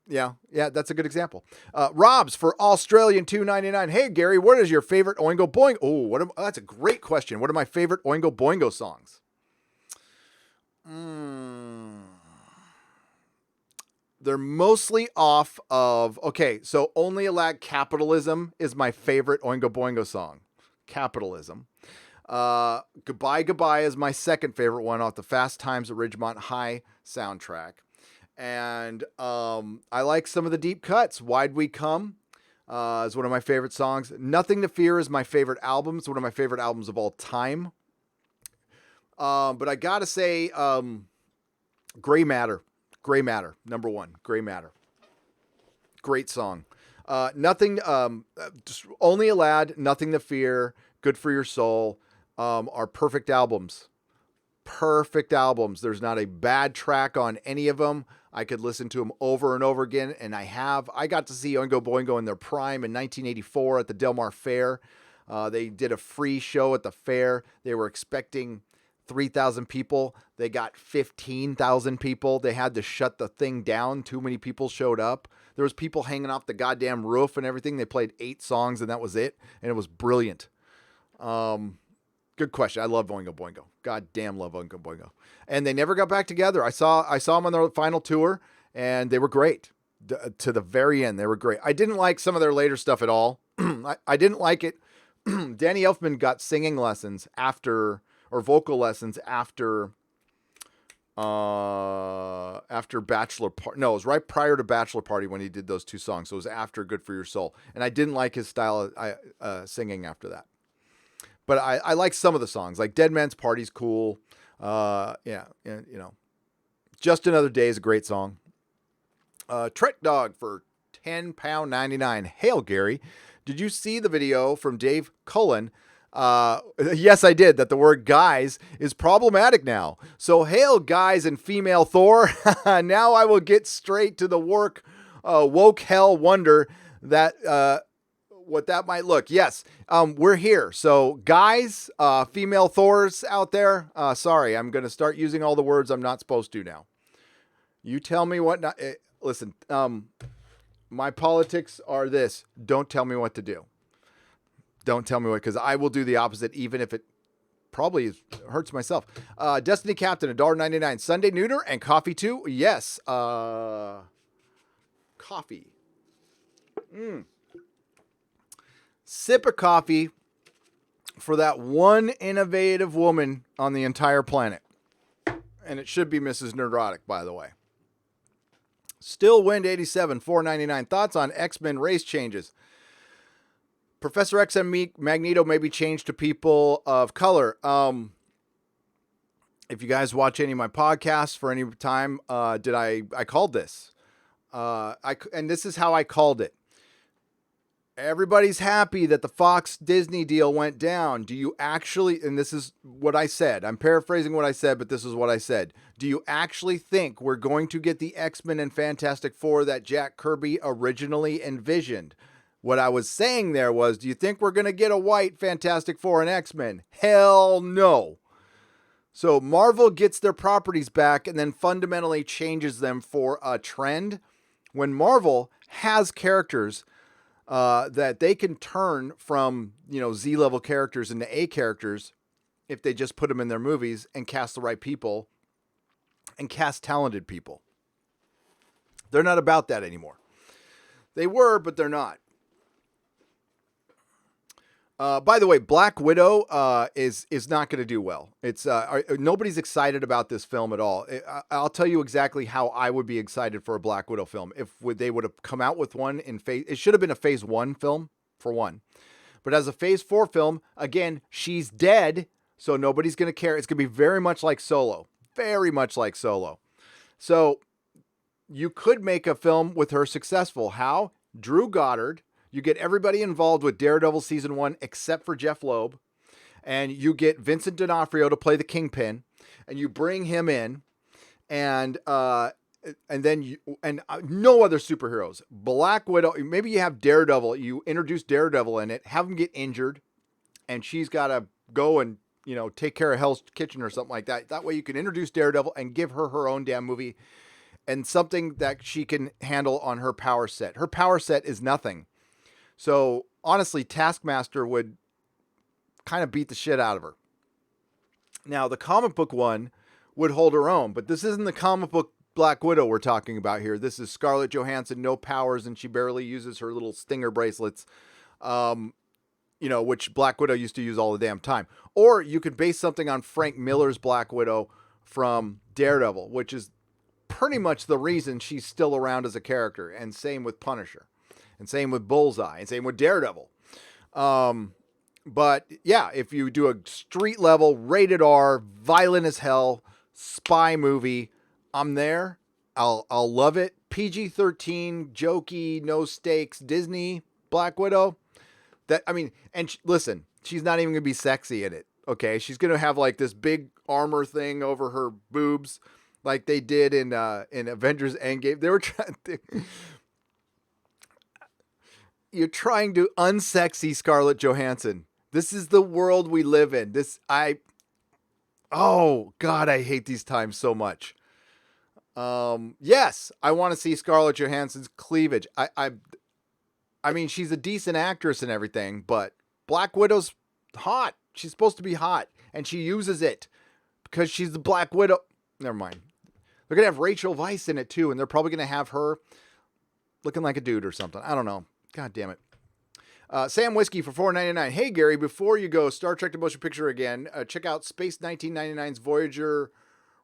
Yeah, that's a good example. Rob's for Australian $2.99. Hey, Gary, what is your favorite Oingo Boingo? Oh, that's a great question. What are my favorite Oingo Boingo songs? They're mostly off of, so Only a Lag Capitalism is my favorite Oingo Boingo song. Capitalism. Goodbye, Goodbye is my second favorite one off the Fast Times at Ridgemont High soundtrack. And I like some of the deep cuts. Why'd We Come is one of my favorite songs. Nothing to Fear is my favorite album. It's one of my favorite albums of all time. But I gotta say, Gray Matter. Gray Matter, number one. Gray Matter. Great song. Just Only a Lad, Nothing to Fear, Good for Your Soul are perfect albums. Perfect albums. There's not a bad track on any of them. I could listen to them over and over again, and I have. I got to see Oingo Boingo in their prime in 1984 at the Del Mar Fair. They did a free show at the fair. They were expecting 3,000 people. They got 15,000 people. They had to shut the thing down. Too many people showed up. There was people hanging off the goddamn roof and everything. They played 8 songs and that was it. And it was brilliant. Good question. I love Oingo Boingo. Goddamn love Oingo Boingo. And they never got back together. I saw them on their final tour and they were great. To the very end, they were great. I didn't like some of their later stuff at all. I didn't like it. Danny Elfman got singing lessons or vocal lessons after Bachelor Party. No, it was right prior to Bachelor Party when he did those 2 songs. So it was after Good for Your Soul. And I didn't like his style of singing after that. But I like some of the songs. Like Dead Man's Party's cool. Just Another Day is a great song. Trek Dog for £10.99. Hail, Gary. Did you see the video from Dave Cullen? Yes, I did. That the word guys is problematic now. So hail, guys and female Thor. Now I will get straight to the woke hell wonder that what that might look. Yes, we're here. So guys, female Thors out there. Sorry, I'm going to start using all the words I'm not supposed to now. You tell me what not. Listen, my politics are this. Don't tell me what to do. Don't tell me what, because I will do the opposite, even if it probably hurts myself. Destiny Captain, $1.99. Sunday Nooner and coffee too? Yes. Coffee. Sip of coffee for that one innovative woman on the entire planet. And it should be Mrs. Nerdrotic, by the way. Still Wind 87, $4.99. Thoughts on X-Men race changes? Professor X and Magneto may be changed to people of color. If you guys watch any of my podcasts for any time, I called this. And this is how I called it. Everybody's happy that the Fox Disney deal went down. Do you actually, and this is what I said, I'm paraphrasing what I said, but this is what I said. Do you actually think we're going to get the X-Men and Fantastic Four that Jack Kirby originally envisioned? What I was saying there was, do you think we're going to get a white Fantastic Four and X-Men? Hell no. So Marvel gets their properties back and then fundamentally changes them for a trend. When Marvel has characters that they can turn from, Z-level characters into A characters if they just put them in their movies and cast the right people and cast talented people. They're not about that anymore. They were, but they're not. By the way, Black Widow is not going to do well. It's nobody's excited about this film at all. I'll tell you exactly how I would be excited for a Black Widow film if they would have come out with one in phase. It should have been a phase 1 film for one, but as a phase 4 film, again, she's dead, so nobody's going to care. It's going to be very much like Solo, very much like Solo. So you could make a film with her successful. How? Drew Goddard. You get everybody involved with Daredevil season 1 except for Jeff Loeb. and you get Vincent D'Onofrio to play the Kingpin, and you bring him in, and then no other superheroes. Black Widow. Maybe you have Daredevil. You introduce Daredevil in it. Have him get injured, and she's got to go and take care of Hell's Kitchen or something like that. That way you can introduce Daredevil and give her own damn movie, and something that she can handle on her power set. Her power set is nothing. So honestly, Taskmaster would kind of beat the shit out of her. Now, the comic book one would hold her own, but this isn't the comic book Black Widow we're talking about here. This is Scarlett Johansson, no powers, and she barely uses her little stinger bracelets, which Black Widow used to use all the damn time. Or you could base something on Frank Miller's Black Widow from Daredevil, which is pretty much the reason she's still around as a character, and same with Punisher. And same with Bullseye, and same with Daredevil. But yeah, if you do a street level, rated R, violent as hell, spy movie, I'm there. I'll love it. PG-13, jokey, no stakes, Disney, Black Widow. Listen, she's not even gonna be sexy in it. Okay, she's gonna have like this big armor thing over her boobs, like they did in Avengers Endgame. They were trying to. You're trying to unsexy Scarlett Johansson. This is the world we live in. Oh God, I hate these times so much. Yes, I want to see Scarlett Johansson's cleavage. I mean, she's a decent actress and everything, but Black Widow's hot. She's supposed to be hot, and she uses it because she's the Black Widow. Never mind. They're gonna have Rachel Weisz in it too, and they're probably gonna have her looking like a dude or something. I don't know. God damn it. Sam Whiskey for $4.99. Hey, Gary, before you go, Star Trek The Motion Picture again, check out Space 1999's Voyager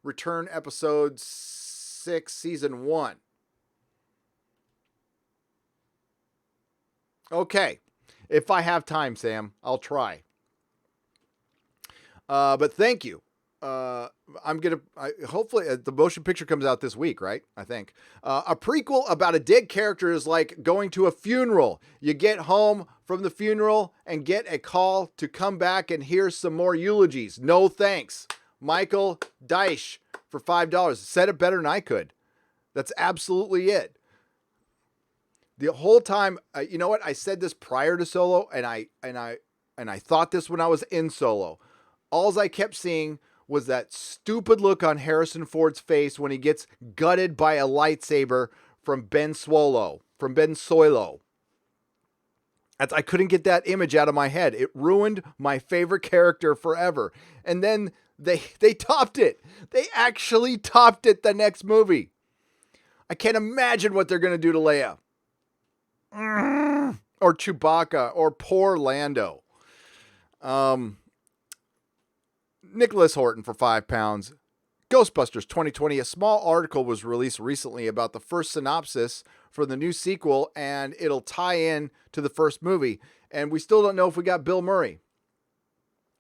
Return Episode 6, Season 1. Okay. If I have time, Sam, I'll try. But thank you. Hopefully the motion picture comes out this week, right? I think. A prequel about a dead character is like going to a funeral. You get home from the funeral and get a call to come back and hear some more eulogies. No thanks. Michael Deich for $5. Said it better than I could. That's absolutely it. The whole time, you know what? I said this prior to Solo, and I thought this when I was in Solo. All I kept seeing was that stupid look on Harrison Ford's face when he gets gutted by a lightsaber from Ben Solo. I couldn't get that image out of my head. It ruined my favorite character forever. And then they topped it. They actually topped it the next movie. I can't imagine what they're going to do to Leia. Or Chewbacca, or poor Lando. Nicholas Horton for £5. Ghostbusters 2020. A small article was released recently about the first synopsis for the new sequel, and it'll tie in to the first movie. And we still don't know if we got Bill Murray.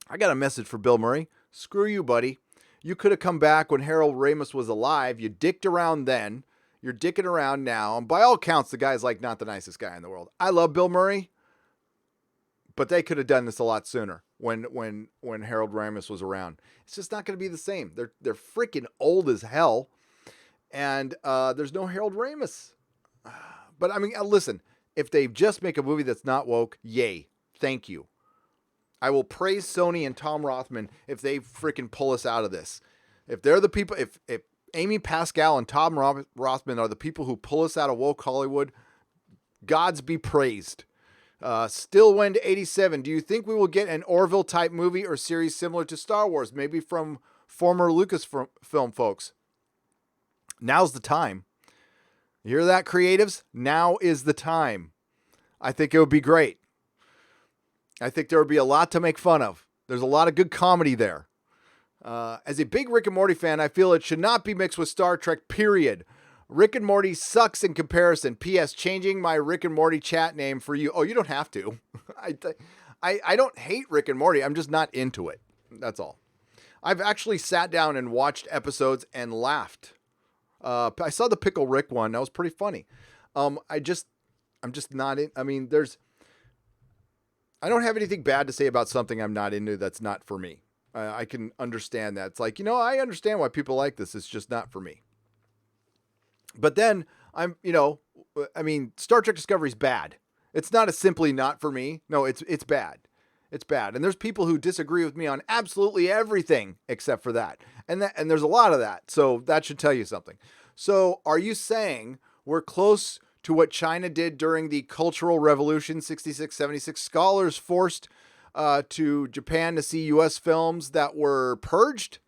I got a message for Bill Murray. Screw you, buddy. You could have come back when Harold Ramis was alive. You dicked around then. You're dicking around now. And by all counts, the guy's like not the nicest guy in the world. I love Bill Murray, but they could have done this a lot sooner when Harold Ramis was around. It's just not going to be the same. They're freaking old as hell, and there's no Harold Ramis. But I mean, listen, if they just make a movie that's not woke, yay, thank you. I will praise Sony and Tom Rothman if they freaking pull us out of this. If they're the people, if Amy Pascal and Tom Rothman are the people who pull us out of woke Hollywood, gods be praised. Stillwind 87. Do you think we will get an Orville type movie or series similar to Star Wars? Maybe from former Lucasfilm folks. Now's the time. You hear that, creatives? Now is the time. I think it would be great. I think there would be a lot to make fun of. There's a lot of good comedy there. As a big Rick and Morty fan, I feel it should not be mixed with Star Trek, period. Rick and Morty sucks in comparison. P.S. Changing my Rick and Morty chat name for you. Oh, you don't have to. I don't hate Rick and Morty. I'm just not into it. That's all. I've actually sat down and watched episodes and laughed. I saw the Pickle Rick one. That was pretty funny. I'm just not in. I mean, I don't have anything bad to say about something I'm not into that's not for me. I can understand that. It's like, I understand why people like this. It's just not for me. But then Star Trek Discovery's bad. It's not a simply not for me. No, it's bad. It's bad. And there's people who disagree with me on absolutely everything except for that. And there's a lot of that. So that should tell you something. So are you saying we're close to what China did during the Cultural Revolution, 66, 76? Scholars forced to Japan to see U.S. films that were purged?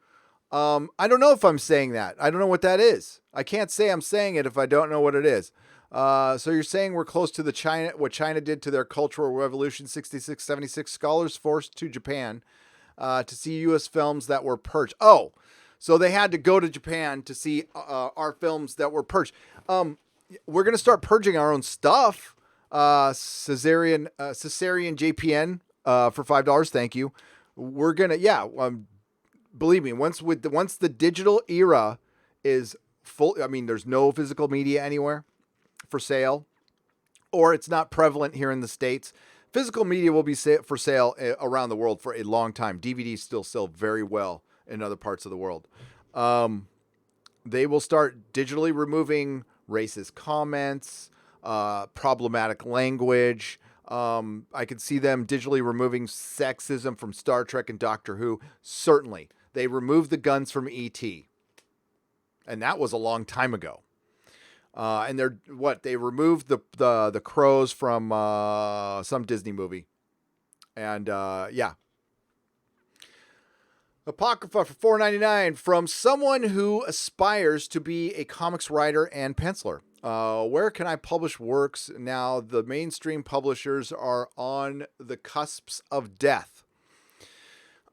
I don't know if I'm saying that. I don't know what that is. I can't say I'm saying it if I don't know what it is. So you're saying we're close to what China did to their Cultural Revolution, 66, 76? Scholars forced to Japan to see U.S. films that were purged. Oh, so they had to go to Japan to see our films that were purged. We're going to start purging our own stuff. Caesarean JPN for $5. Thank you. We're going to, believe me, once the digital era is full, there's no physical media anywhere for sale, or it's not prevalent here in the States. Physical media will be for sale around the world for a long time. DVDs still sell very well in other parts of the world. They will start digitally removing racist comments, problematic language. I could see them digitally removing sexism from Star Trek and Doctor Who. Certainly. They removed the guns from E.T. And that was a long time ago. And they removed the crows from some Disney movie. And yeah. Apocrypha for $4.99 from someone who aspires to be a comics writer and penciler. Where can I publish works now? The mainstream publishers are on the cusps of death.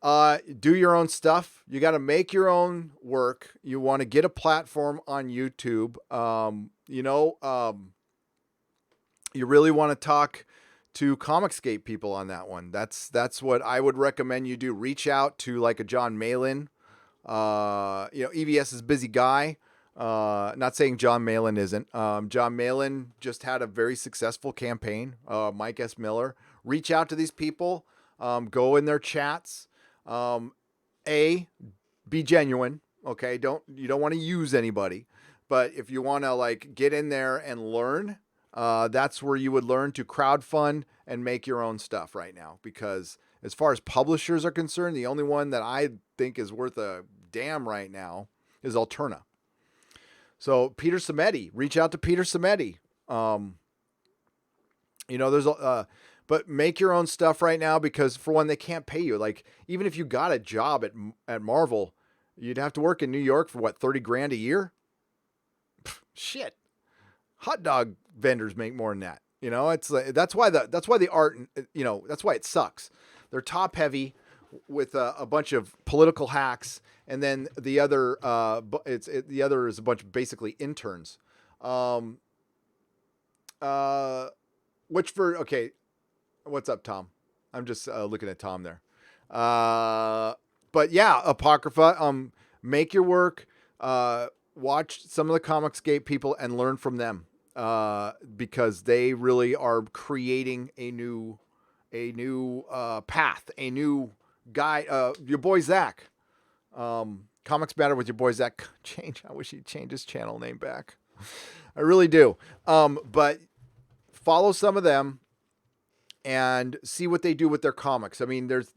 Do your own stuff. You got to make your own work. You want to get a platform on YouTube. You really want to talk to Comicsgate people on that one. That's what I would recommend you do. Reach out to like a John Malin. EVS is a busy guy. Not saying John Malin isn't. John Malin just had a very successful campaign. Mike S. Miller. Reach out to these people. Go in their chats. Be genuine. Okay. You don't want to use anybody, but if you want to like get in there and learn, that's where you would learn to crowdfund and make your own stuff right now. Because as far as publishers are concerned, the only one that I think is worth a damn right now is Alterna. So Peter Samedi, reach out to Peter Samedi. But make your own stuff right now, because for one, they can't pay you. Like, even if you got a job at Marvel, you'd have to work in New York for what, $30,000 a year? Shit. Hot dog vendors make more than that. It's that's why the art, that's why it sucks. They're top heavy with a bunch of political hacks, and then the other is a bunch of basically interns. What's up, Tom? I'm just looking at Tom there. But yeah, Apocrypha. Make your work. Watch some of the Comicsgate people and learn from them. Because they really are creating a new path, a new guy. Your boy Zach, Comics Matter with your boy Zach. I wish he'd change his channel name back. I really do. But follow some of them and see what they do with their comics. There's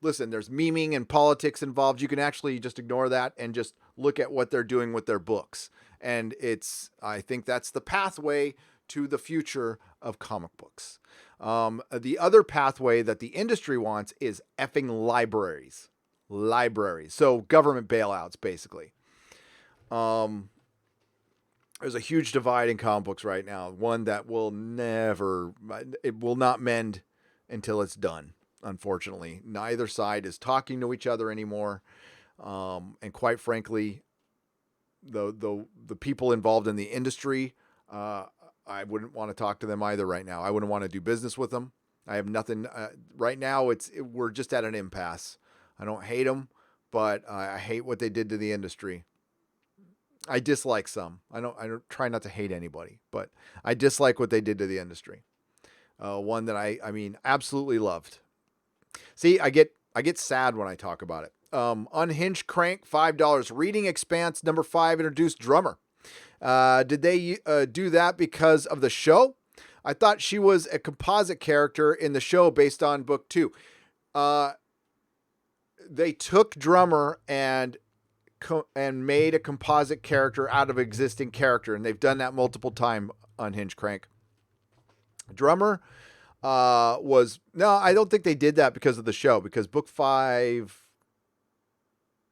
memeing and politics involved. You can actually just ignore that and just look at what they're doing with their books. And I think that's the pathway to the future of comic books. The other pathway that the industry wants is effing libraries. So government bailouts, basically. There's a huge divide in comic books right now. One that will not mend until it's done. Unfortunately, neither side is talking to each other anymore. And quite frankly, the people involved in the industry, I wouldn't want to talk to them either right now. I wouldn't want to do business with them. I have nothing right now. We're just at an impasse. I don't hate them, but I hate what they did to the industry. I dislike some. I don't try not to hate anybody, but I dislike what they did to the industry. One that I mean, absolutely loved. See, I get sad when I talk about it. Unhinged Crank, $5. Reading Expanse, number 5, introduced Drummer. Did they do that because of the show? I thought she was a composite character in the show based on book 2. They took Drummer and made a composite character out of existing character, and they've done that multiple times. Unhinged Crank. Drummer I don't think they did that because of the show, because book 5,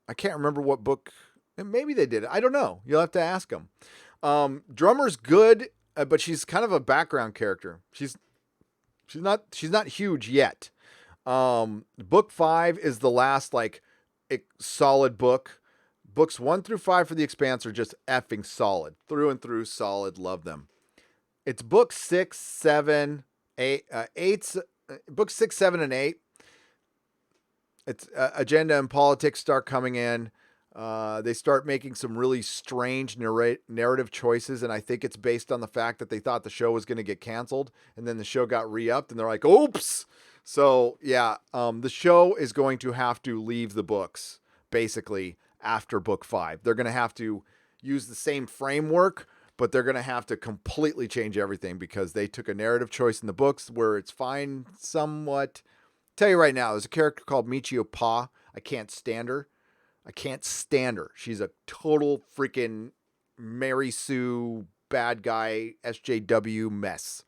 I can't remember what book, maybe they did it. I don't know. You'll have to ask them. Drummer's good, but she's kind of a background character. She's not huge yet. Book 5 is the last solid book. Books 1 through 5 for The Expanse are just effing solid, through and through solid. Love them. It's book 6, 7, 8. Book 6, 7, and 8. It's agenda and politics start coming in. They start making some really strange narrative choices, and I think it's based on the fact that they thought the show was going to get canceled, and then the show got re-upped, and they're like, oops! So, yeah, the show is going to have to leave the books, basically, after book 5. They're going to have to use the same framework, but they're going to have to completely change everything because they took a narrative choice in the books where it's fine somewhat. Tell you right now, there's a character called Michio Pa. I can't stand her. She's a total freaking Mary Sue bad guy SJW mess.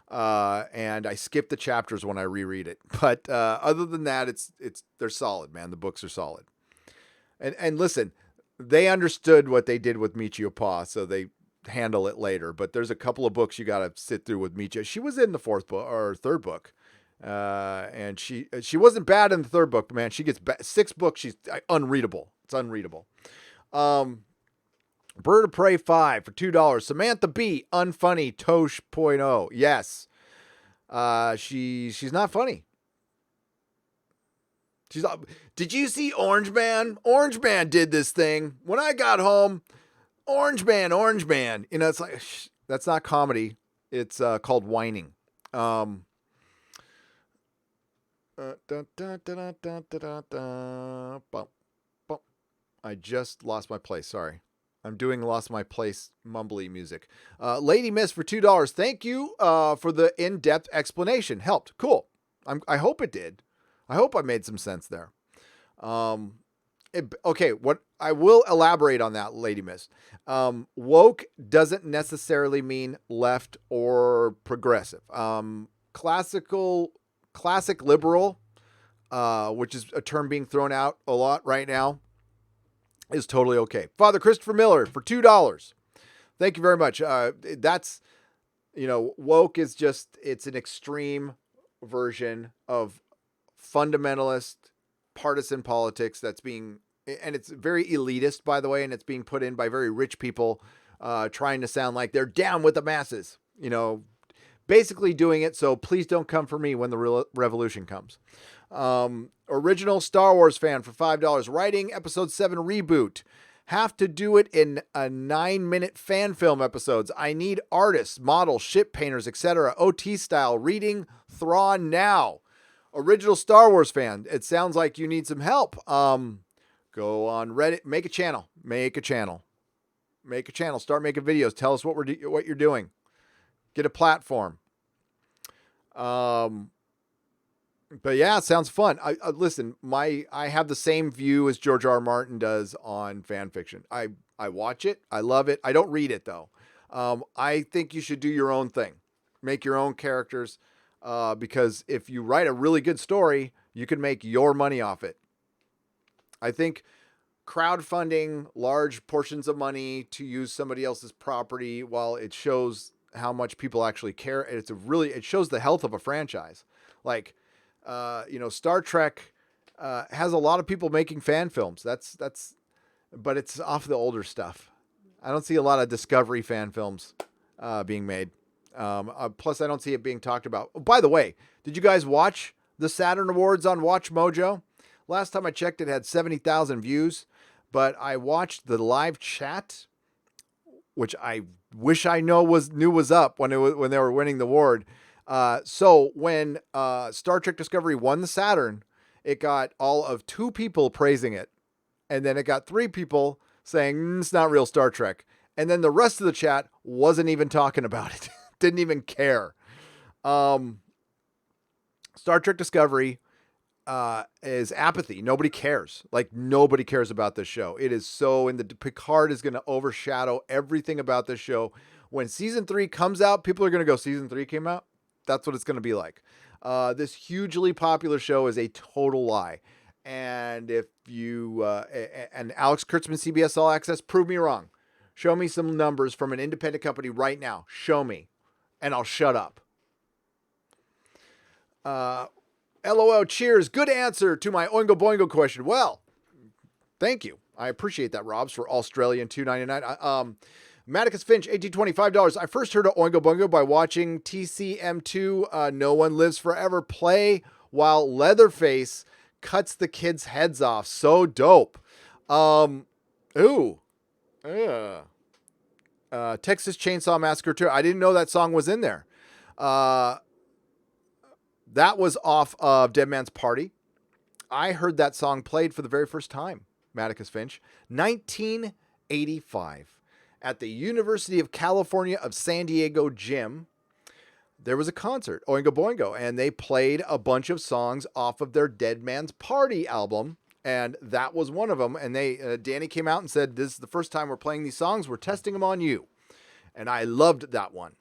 And I skip the chapters when I reread it. But other than that, they're solid, man. The books are solid. And listen, they understood what they did with Michio Pa, so they handle it later. But there's a couple of books you got to sit through with Michio. She was in the 4th book or 3rd book. And she wasn't bad in the 3rd book, but man, she gets 6th book. She's unreadable. It's unreadable. Bird of Prey 5 for $2. Samantha B, unfunny, Tosh.0. Yes. She's not funny. Did you see Orange Man? Orange Man did this thing. When I got home, Orange Man. You know, it's like, that's not comedy. It's called whining. I just lost my place. Sorry. I'm doing Lost My Place mumbly music. Lady Miss for $2. Thank you for the in-depth explanation. Helped. Cool. I hope it did. I hope I made some sense there. Okay, what I will elaborate on that, Lady Miss. Woke doesn't necessarily mean left or progressive. Classic liberal, which is a term being thrown out a lot right now, is totally okay. Father Christopher Miller for $2. Thank you very much. That's, woke is just, it's an extreme version of fundamentalist partisan politics that's being, and it's very elitist, by the way, and it's being put in by very rich people trying to sound like they're down with the masses, basically doing it so please don't come for me when the revolution comes. Original Star Wars fan for $5. Writing episode 7 reboot. Have to do it in a 9-minute fan film episodes. I need artists, models, ship painters, etc. OT style. Reading Thrawn now. Original Star Wars fan. It sounds like you need some help. Go on Reddit. Make a channel. Start making videos. Tell us what you're doing. Get a platform. But yeah, it sounds fun. Listen, I have the same view as George R. Martin does on fan fiction. I watch it. I love it. I don't read it though. I think you should do your own thing. Make your own characters. Because if you write a really good story, you can make your money off it. I think crowdfunding large portions of money to use somebody else's property, while it shows how much people actually care, it shows the health of a franchise. Like, Star Trek has a lot of people making fan films. But it's off the older stuff. I don't see a lot of Discovery fan films being made. Plus, I don't see it being talked about. Oh, by the way, did you guys watch the Saturn Awards on Watch Mojo? Last time I checked, it had 70,000 views. But I watched the live chat, which I wish I knew was up when they were winning the award. So when Star Trek Discovery won the Saturn, it got all of 2 people praising it. And then it got 3 people saying, it's not real Star Trek. And then the rest of the chat wasn't even talking about it. Didn't even care. Star Trek Discovery is apathy. Nobody cares. Like, nobody cares about this show. It is so, Picard is going to overshadow everything about this show. When season 3 comes out, people are going to go, season 3 came out? That's what it's going to be like. This hugely popular show is a total lie. And if you, and Alex Kurtzman, CBS All Access, prove me wrong. Show me some numbers from an independent company right now. Show me. And I'll shut up. LOL, cheers. Good answer to my Oingo Boingo question. Well, thank you. I appreciate that, Robs, for Australian $2.99. Maticus Finch, $18.25. I first heard of Oingo Boingo by watching TCM2, No One Lives Forever, play while Leatherface cuts the kids' heads off. So dope. Texas Chainsaw Massacre 2. I didn't know that song was in there. That was off of Dead Man's Party. I heard that song played for the very first time, Maticus Finch. 1985. At the University of California of San Diego gym, there was a concert, Oingo Boingo, and they played a bunch of songs off of their Dead Man's Party album, and that was one of them. And they, Danny came out and said, this is the first time we're playing these songs. We're testing them on you. And I loved that one.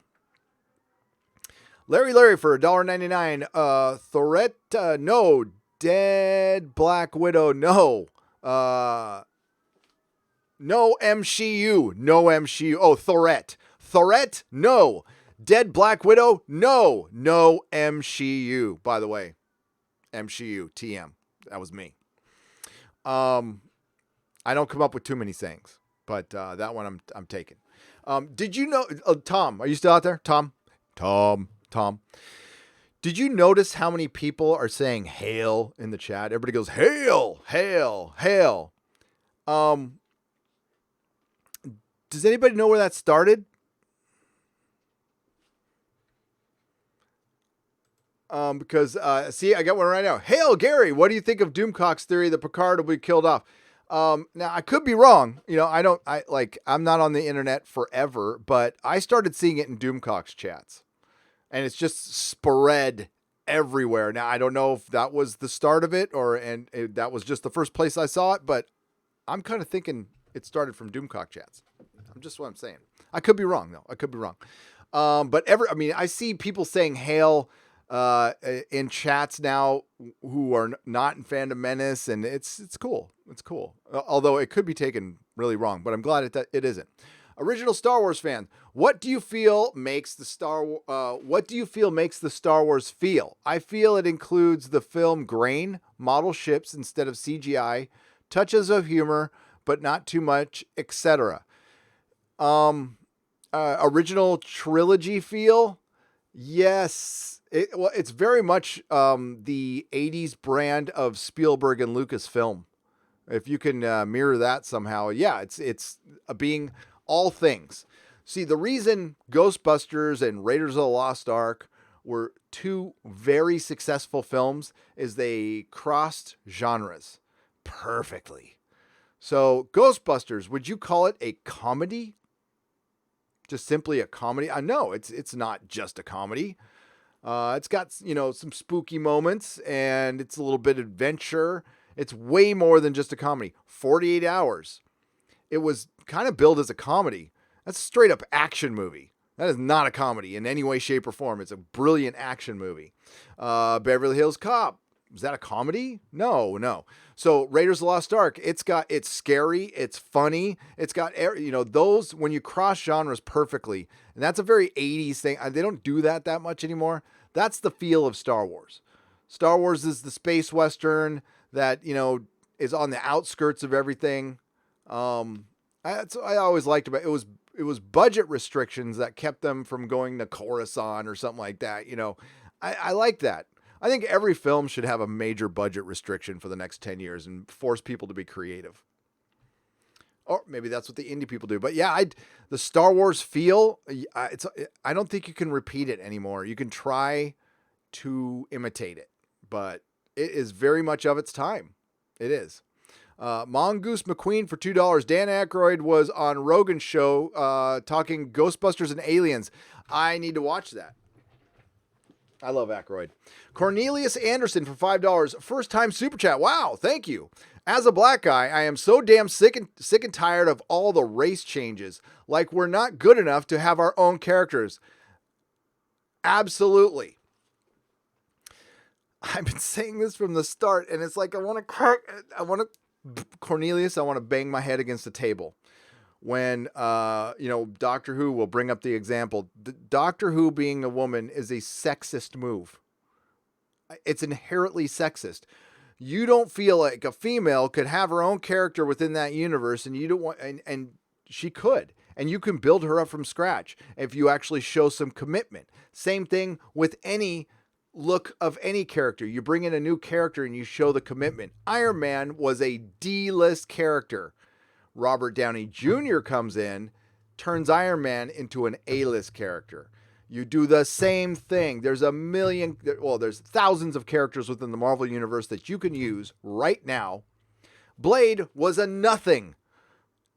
Larry for $1.99. Thorette, no. Dead Black Widow, no. No MCU. No MCU. Oh, Thorette, no. Dead Black Widow, no. No MCU. By the way, MCU, TM. That was me. I don't come up with too many sayings, but that one I'm taking. Did you know, Tom, are you still out there? Tom. Did you notice how many people are saying hail in the chat? Everybody goes, hail, hail, hail. Does anybody know where that started? Because see, I got one right now. Hail, Gary. What do you think of Doomcock's theory that Picard will be killed off? Now I could be wrong. You know, I'm not on the internet forever, but I started seeing it in Doomcock's chats, and it's just spread everywhere. Now I don't know if that was the start of it that was just the first place I saw it, but I'm kind of thinking it started from Doomcock chats. I'm just what I'm saying. I could be wrong though. I could be wrong. But I see people saying hail in chats now who are not in Fandom Menace, and it's cool. It's cool. Although it could be taken really wrong, but I'm glad it isn't. Original Star Wars fan, what do you feel makes the Star Wars feel? I feel it includes the film grain, model ships instead of CGI, touches of humor, but not too much, etc. Original trilogy feel? Yes. It's very much the 80s brand of Spielberg and Lucasfilm. If you can mirror that somehow, yeah, it's being all things. See, the reason Ghostbusters and Raiders of the Lost Ark were 2 very successful films is they crossed genres perfectly. So Ghostbusters, would you call it a comedy? Just simply a comedy? No, it's not just a comedy. It's got, some spooky moments, and it's a little bit adventure. It's way more than just a comedy. 48 Hours. It was kind of billed as a comedy. That's a straight up action movie. That is not a comedy in any way, shape, or form. It's a brilliant action movie. Beverly Hills Cop. Is that a comedy? No. So Raiders of the Lost Ark, it's scary, it's funny, it's got, those, when you cross genres perfectly, and that's a very 80s thing. They don't do that much anymore. That's the feel of Star Wars. Star Wars is the space Western that, is on the outskirts of everything. I always liked about it. It was budget restrictions that kept them from going to Coruscant or something like that. I like that. I think every film should have a major budget restriction for the next 10 years and force people to be creative. Or maybe that's what the indie people do. But yeah, the Star Wars feel, I don't think you can repeat it anymore. You can try to imitate it, but it is very much of its time. It is. Mongoose McQueen for $2. Dan Aykroyd was on Rogan's show talking Ghostbusters and aliens. I need to watch that. I love Aykroyd. Cornelius Anderson for $5. First time super chat. Wow, thank you. As a black guy, I am so damn sick and tired of all the race changes. Like we're not good enough to have our own characters. Absolutely. I've been saying this from the start, and it's like Cornelius, I want to bang my head against the table. When, Doctor Who will bring up the example. Doctor Who being a woman is a sexist move. It's inherently sexist. You don't feel like a female could have her own character within that universe, and you don't want, and she could, and you can build her up from scratch if you actually show some commitment. Same thing with any look of any character. You bring in a new character and you show the commitment. Iron Man was a D-list character. Robert Downey Jr. comes in, turns Iron Man into an A-list character. You do the same thing. There's there's thousands of characters within the Marvel Universe that you can use right now. Blade was a nothing.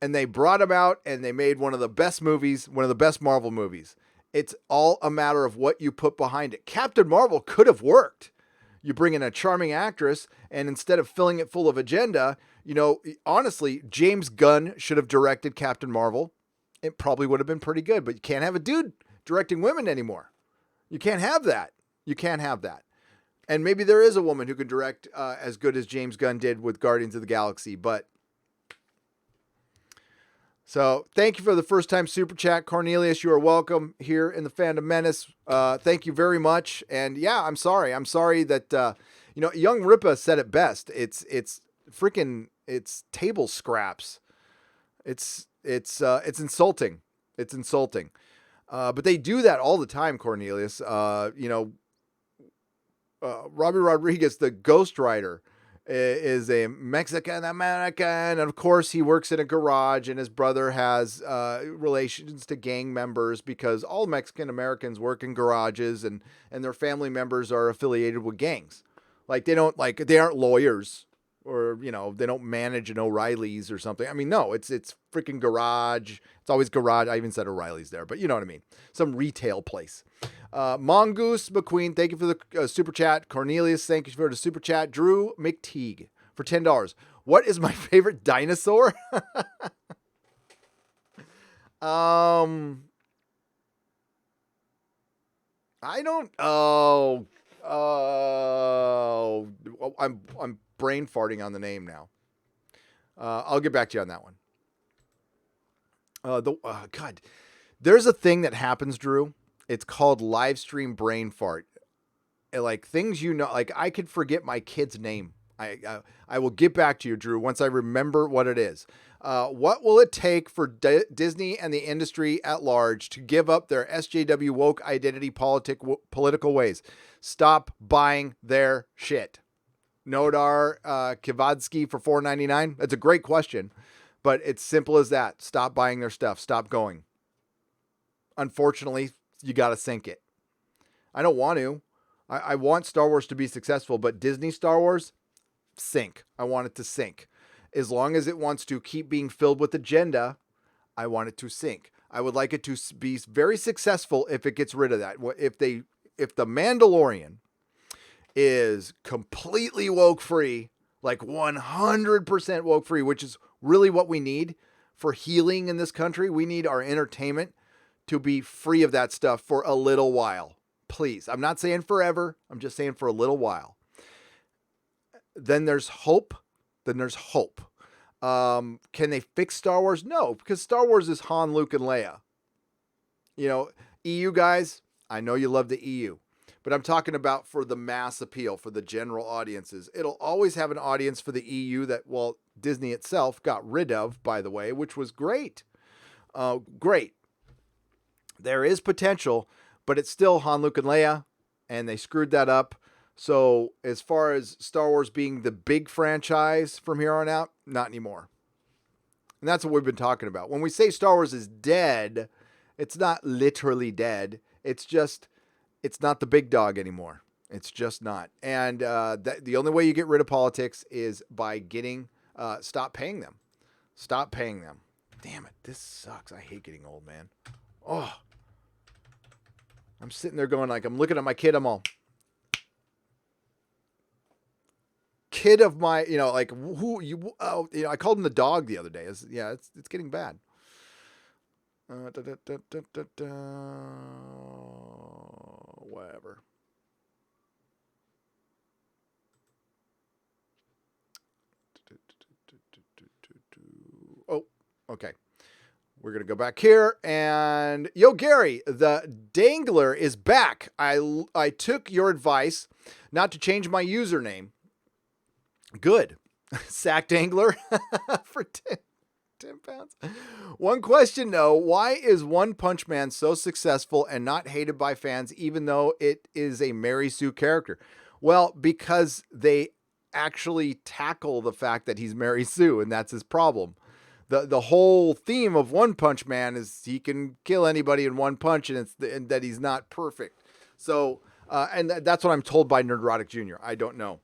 And they brought him out and they made one of the best movies, one of the best Marvel movies. It's all a matter of what you put behind it. Captain Marvel could have worked. You bring in a charming actress, and instead of filling it full of agenda, honestly, James Gunn should have directed Captain Marvel. It probably would have been pretty good, but you can't have a dude directing women anymore. You can't have that. You can't have that. And maybe there is a woman who can direct as good as James Gunn did with Guardians of the Galaxy, but so thank you for the first time super chat, Cornelius. You are welcome here in the Fandom Menace. Thank you very much. And yeah, I'm sorry. I'm sorry that, Young Ripa said it best. It's table scraps. It's insulting. It's insulting. But they do that all the time, Cornelius. Robbie Rodriguez, the ghostwriter, is a Mexican American, and of course he works in a garage, and his brother has relations to gang members because all Mexican Americans work in garages, and their family members are affiliated with gangs. They aren't lawyers, or they don't manage an O'Reilly's or something. I mean, no, it's freaking garage. It's always garage. I even said O'Reilly's there, but you know what I mean. Some retail place. Mongoose McQueen, thank you for the super chat. Cornelius, thank you for the super chat. Drew McTeague for $10. What is my favorite dinosaur? I don't. I'm brain farting on the name now. I'll get back to you on that one. God, there's a thing that happens, Drew. It's called live stream brain fart. Things I could forget my kid's name. I will get back to you, Drew, once I remember what it is. What will it take for Disney and the industry at large to give up their SJW woke identity political ways? Stop buying their shit. Nodar Kivadsky for $4.99. That's a great question, but it's simple as that. Stop buying their stuff. Stop going. Unfortunately, you got to sink it. I don't want to. I want Star Wars to be successful, but Disney Star Wars, sink. I want it to sink. As long as it wants to keep being filled with agenda, I want it to sink. I would like it to be very successful if it gets rid of that. If The Mandalorian is completely woke free, 100% woke free, which is really what we need for healing in this country. We need our entertainment to be free of that stuff for a little while. Please. I'm not saying forever. I'm just saying for a little while. Then there's hope. Can they fix Star Wars? No, because Star Wars is Han, Luke, and Leia. EU guys, I know you love the EU, but I'm talking about for the mass appeal, for the general audiences. It'll always have an audience for the EU that, Disney itself got rid of, by the way, which was great. Great. There is potential, but it's still Han, Luke, and Leia, and they screwed that up. So as far as Star Wars being the big franchise from here on out, not anymore. And that's what we've been talking about. When we say Star Wars is dead, it's not literally dead. It's just, it's not the big dog anymore. It's just not. And the only way you get rid of politics is by stop paying them. Stop paying them. Damn it. This sucks. I hate getting old, man. Oh, I'm sitting there going like, I'm looking at my kid. I'm all, kid of my, like who you, I called him the dog the other day. It's getting bad. Whatever. Oh, okay. We're going to go back here and yo, Gary, the Dangler is back. I took your advice not to change my username. Good. Sack Dangler for 10 pounds. One question though, why is One Punch Man so successful and not hated by fans, even though it is a Mary Sue character? Well, because they actually tackle the fact that he's Mary Sue, and that's his problem. The whole theme of One Punch Man is he can kill anybody in one punch, and and that he's not perfect. So, and that's what I'm told by Nerdrotic Jr. I don't know.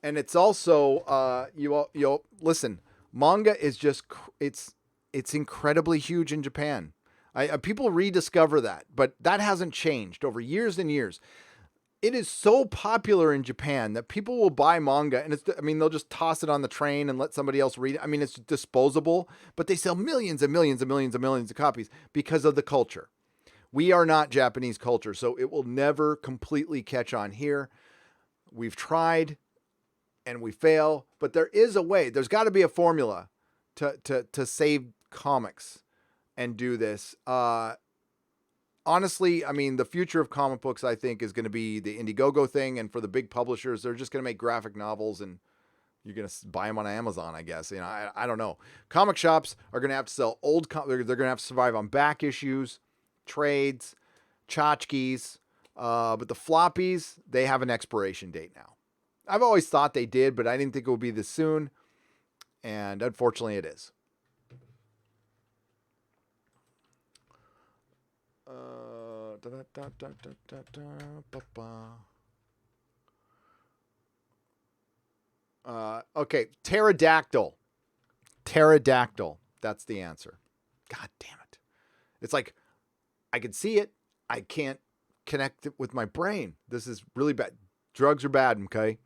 And it's also, you'll listen, manga is just, it's incredibly huge in Japan. People rediscover that, but that hasn't changed over years and years. It is so popular in Japan that people will buy manga and they'll just toss it on the train and let somebody else read it. I mean, it's disposable, but they sell millions and millions and millions and millions of copies because of the culture. We are not Japanese culture, so it will never completely catch on here. We've tried and we fail, but there is a way. There's got to be a formula to save comics and do this. Honestly, I mean, the future of comic books, I think, is going to be the Indiegogo thing. And for the big publishers, they're just going to make graphic novels and you're going to buy them on Amazon, I guess. I don't know. Comic shops are going to have to sell old they're going to have to survive on back issues, trades, tchotchkes. But the floppies, they have an expiration date now. I've always thought they did, but I didn't think it would be this soon. And unfortunately, it is. Okay, pterodactyl. Pterodactyl. That's the answer. God damn it. It's like, I can see it. I can't connect it with my brain. This is really bad. Drugs are bad, okay?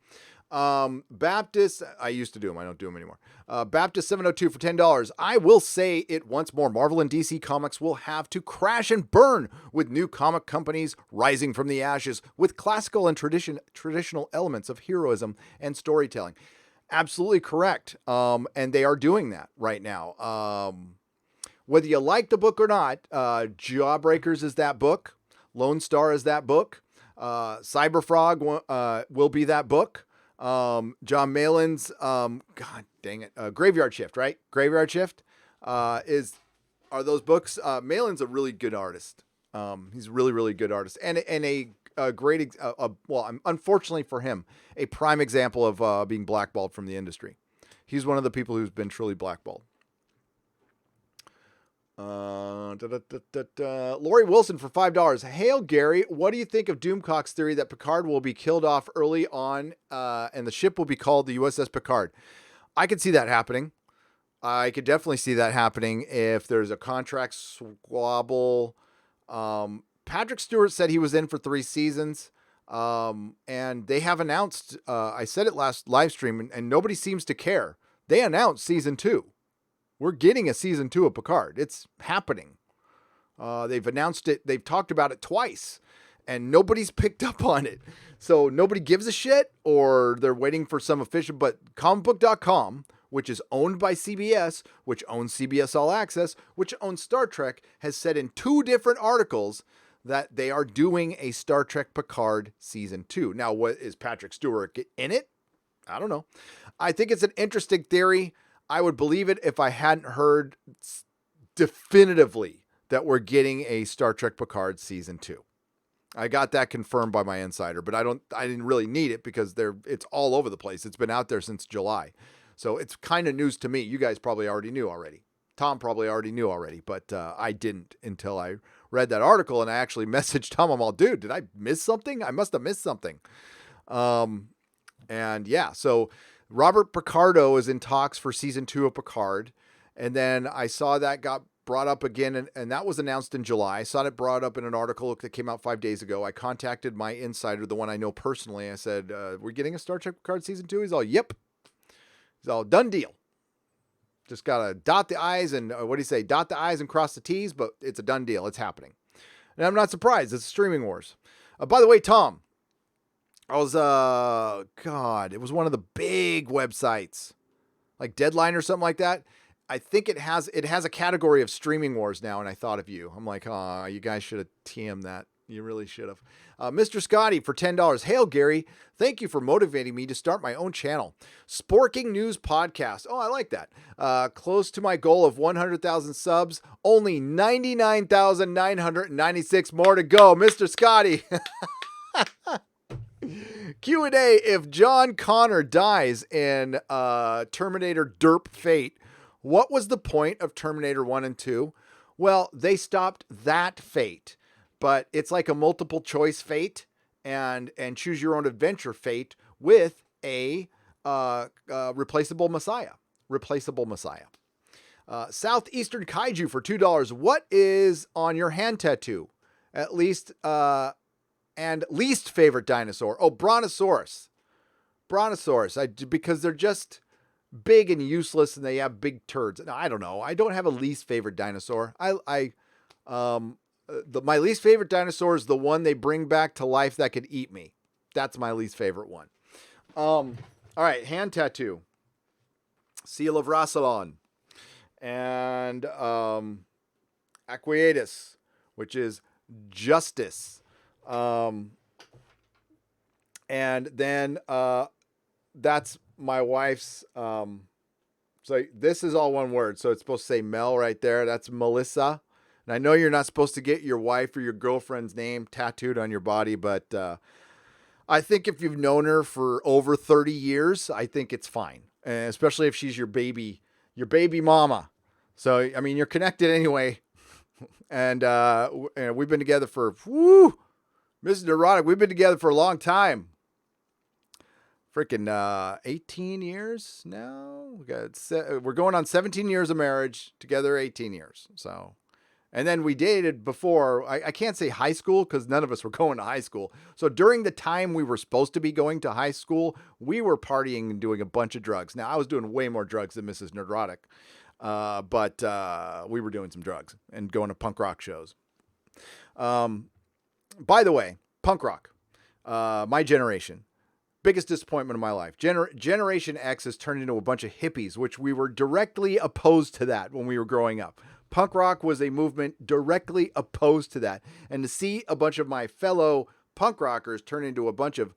Baptist, I used to do them. I don't do them anymore. Baptist 702 for $10. I will say it once more. Marvel and DC Comics will have to crash and burn with new comic companies rising from the ashes with classical and traditional elements of heroism and storytelling. Absolutely correct. And they are doing that right now. Whether you like the book or not, Jawbreakers is that book. Lone Star is that book. Cyberfrog will be that book. John Malin's, God dang it, Graveyard Shift, right? Graveyard Shift are those books. Malin's a really good artist. He's a really, really good artist, and a great, unfortunately for him, a prime example of being blackballed from the industry. He's one of the people who's been truly blackballed. Lori Wilson for $5. Hail Gary, what do you think of Doomcock's theory that Picard will be killed off early on and the ship will be called the USS Picard? I could see that happening. I could definitely see that happening if there's a contract squabble. Patrick Stewart said he was in for 3 seasons. And they have announced, I said it last live stream and nobody seems to care. They announced season 2. We're getting a season 2 of Picard. It's happening. They've announced it. They've talked about it twice and nobody's picked up on it. So nobody gives a shit or they're waiting for some official, but comicbook.com, which is owned by CBS, which owns CBS All Access, which owns Star Trek, has said in 2 different articles that they are doing a Star Trek Picard season 2. Now, what is Patrick Stewart in it? I don't know. I think it's an interesting theory. I would believe it if I hadn't heard definitively that we're getting a Star Trek Picard season 2. I got that confirmed by my insider, but I didn't really need it because it's all over the place. It's been out there since July. So it's kind of news to me. You guys probably already knew already. Tom probably already knew already, but I didn't until I read that article, and I actually messaged Tom. I'm all, dude, did I miss something? I must have missed something. And yeah, so Robert Picardo is in talks for season 2 of Picard. And then I saw that got brought up again, and that was announced in July. I saw it brought up in an article that came out 5 days ago. I contacted my insider, the one I know personally. I said, we're getting a Star Trek Picard season 2? He's all, yep. He's all, done deal. Just got to dot the I's and, what do you say, dot the I's and cross the T's, but it's a done deal. It's happening. And I'm not surprised. It's Streaming Wars. By the way, Tom, I was, it was one of the big websites, like Deadline or something like that. I think it has a category of Streaming Wars now, and I thought of you. I'm like, oh, you guys should have TM'd that. You really should have. Mr. Scotty for $10. Hail, Gary. Thank you for motivating me to start my own channel. Sporking News Podcast. Oh, I like that. Close to my goal of 100,000 subs. Only 99,996 more to go. Mr. Scotty. Q&A. If John Connor dies in Terminator Derp Fate, what was the point of Terminator 1 and 2? Well, they stopped that fate. But it's like a multiple choice fate and choose your own adventure fate with a replaceable Messiah. Southeastern Kaiju for $2. What is on your hand tattoo? At least and least favorite dinosaur. Oh, Brontosaurus. Because they're just big and useless and they have big turds. No, I don't know. I don't have a least favorite dinosaur. My least favorite dinosaur is the one they bring back to life that could eat me. That's my least favorite one. All right, hand tattoo. Seal of Rassilon. And Aquietus, which is justice. And then that's my wife's. So this is all one word. So it's supposed to say Mel right there. That's Melissa. And I know you're not supposed to get your wife or your girlfriend's name tattooed on your body, but I think if you've known her for over 30 years, I think it's fine. And especially if she's your baby mama. So, I mean, you're connected anyway. And we've been together for, Mrs. Nerdrotic, we've been together for a long time. Freaking 18 years now. We're going on 17 years of marriage, together 18 years. So... And then we dated before, I can't say high school because none of us were going to high school. So during the time we were supposed to be going to high school, we were partying and doing a bunch of drugs. Now, I was doing way more drugs than Mrs. Nerdrotic, but we were doing some drugs and going to punk rock shows. By the way, punk rock, my generation, biggest disappointment of my life. Generation X has turned into a bunch of hippies, which we were directly opposed to that when we were growing up. Punk rock was a movement directly opposed to that. And to see a bunch of my fellow punk rockers turn into a bunch of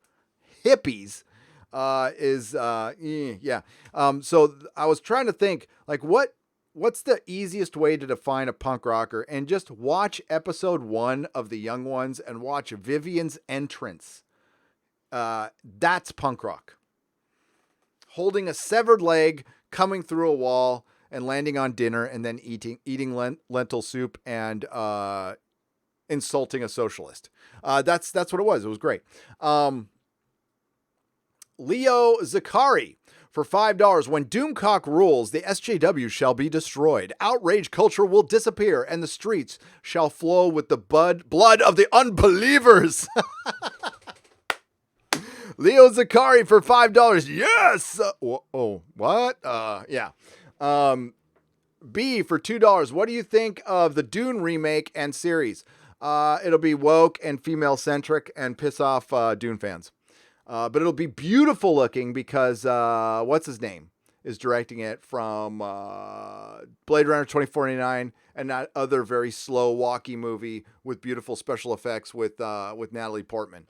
hippies yeah. So I was trying to think, like, what's the easiest way to define a punk rocker? And just watch episode 1 of The Young Ones and watch Vivian's entrance. That's punk rock. Holding a severed leg, coming through a wall, and landing on dinner, and then eating lentil soup and insulting a socialist. That's what it was. It was great. Leo Zakari for $5. When Doomcock rules, the SJW shall be destroyed. Outrage culture will disappear, and the streets shall flow with the blood of the unbelievers. Leo Zakari for $5. Yes. What? Yeah. B for $2. What do you think of the Dune remake and series? It'll be woke and female centric and piss off Dune fans. But it'll be beautiful looking because what's his name is directing it from Blade Runner 2049 and that other very slow walkie movie with beautiful special effects with Natalie Portman.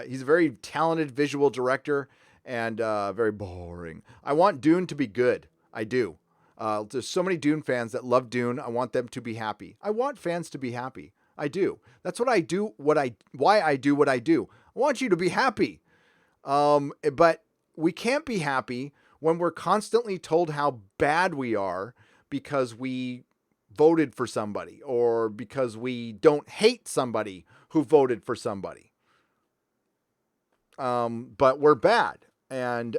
He's a very talented visual director and very boring. I want Dune to be good. I do. There's so many Dune fans that love Dune. I want them to be happy. I want fans to be happy. I do. That's what I do. Why I do what I do. I want you to be happy. But we can't be happy when we're constantly told how bad we are because we voted for somebody or because we don't hate somebody who voted for somebody. But we're bad. And,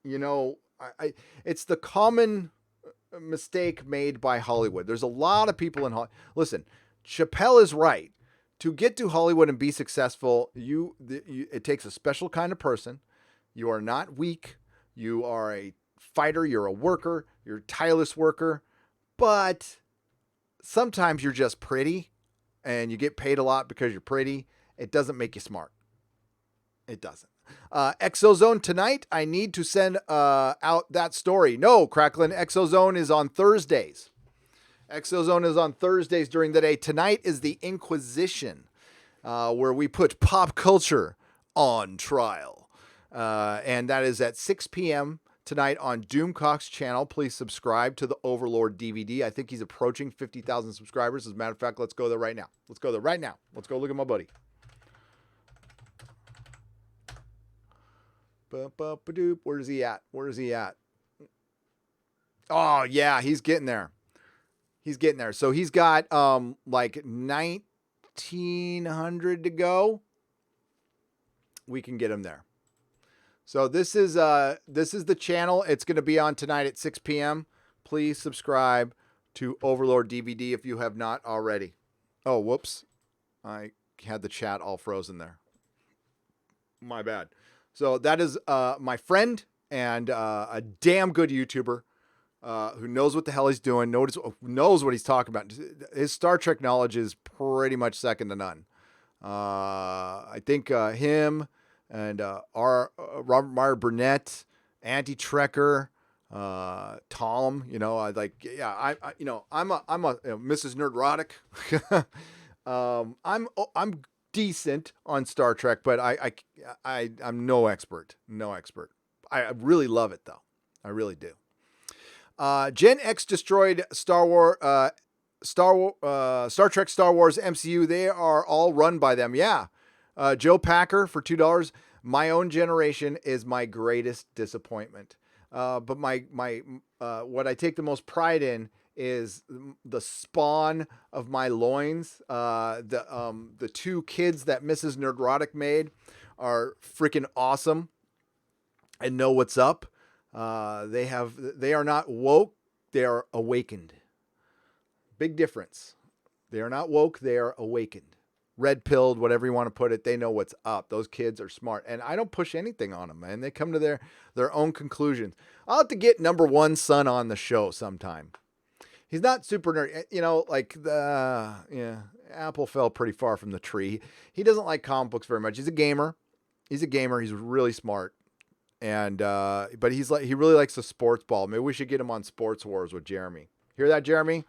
it's the common mistake made by Hollywood. There's a lot of people in Hollywood. Listen, Chappelle is right. To get to Hollywood and be successful, it takes a special kind of person. You are not weak. You are a fighter. You're a worker. You're a tireless worker. But sometimes you're just pretty and you get paid a lot because you're pretty. It doesn't make you smart. It doesn't. Exozone tonight. I need to send out that story. No, Cracklin. Exozone is on Thursdays. Exozone is on Thursdays during the day. Tonight is the Inquisition, where we put pop culture on trial. And that is at 6 p.m. tonight on Doomcock's channel. Please subscribe to the Overlord DVD. I think he's approaching 50,000 subscribers. As a matter of fact, let's go there right now. Let's go there right now. Let's go look at my buddy. Where is he at? Where is he at? Oh, yeah, he's getting there. He's getting there. So he's got like 1,900 to go. We can get him there. So this is the channel. It's going to be on tonight at 6 p.m. Please subscribe to Overlord DVD if you have not already. Oh, whoops. I had the chat all frozen there. My bad. So that is my friend and a damn good YouTuber who knows what the hell he's doing, knows what he's talking about. His Star Trek knowledge is pretty much second to none. I think him and our Robert Meyer Burnett, Anti-Trekker, Tom, I'm a Mrs. Nerdrotic. I'm decent on Star Trek, but I'm no expert. I really love it though. I really do. Gen X destroyed Star Trek, Star Wars MCU. They are all run by them. Yeah. Joe Packer for $2. My own generation is my greatest disappointment. But my what I take the most pride in is the spawn of my loins. The two kids that Mrs. Nerdrotic made are freaking awesome and know what's up. They are not woke. They are awakened. Big difference. They are not woke. They are awakened. Red pilled, whatever you want to put it. They know what's up. Those kids are smart, and I don't push anything on them, man. They come to their own conclusions. I'll have to get number one son on the show sometime. He's not super nerd, apple fell pretty far from the tree. He doesn't like comic books very much. He's a gamer. He's really smart. And, but he really likes the sports ball. Maybe we should get him on Sports Wars with Jeremy. Hear that, Jeremy?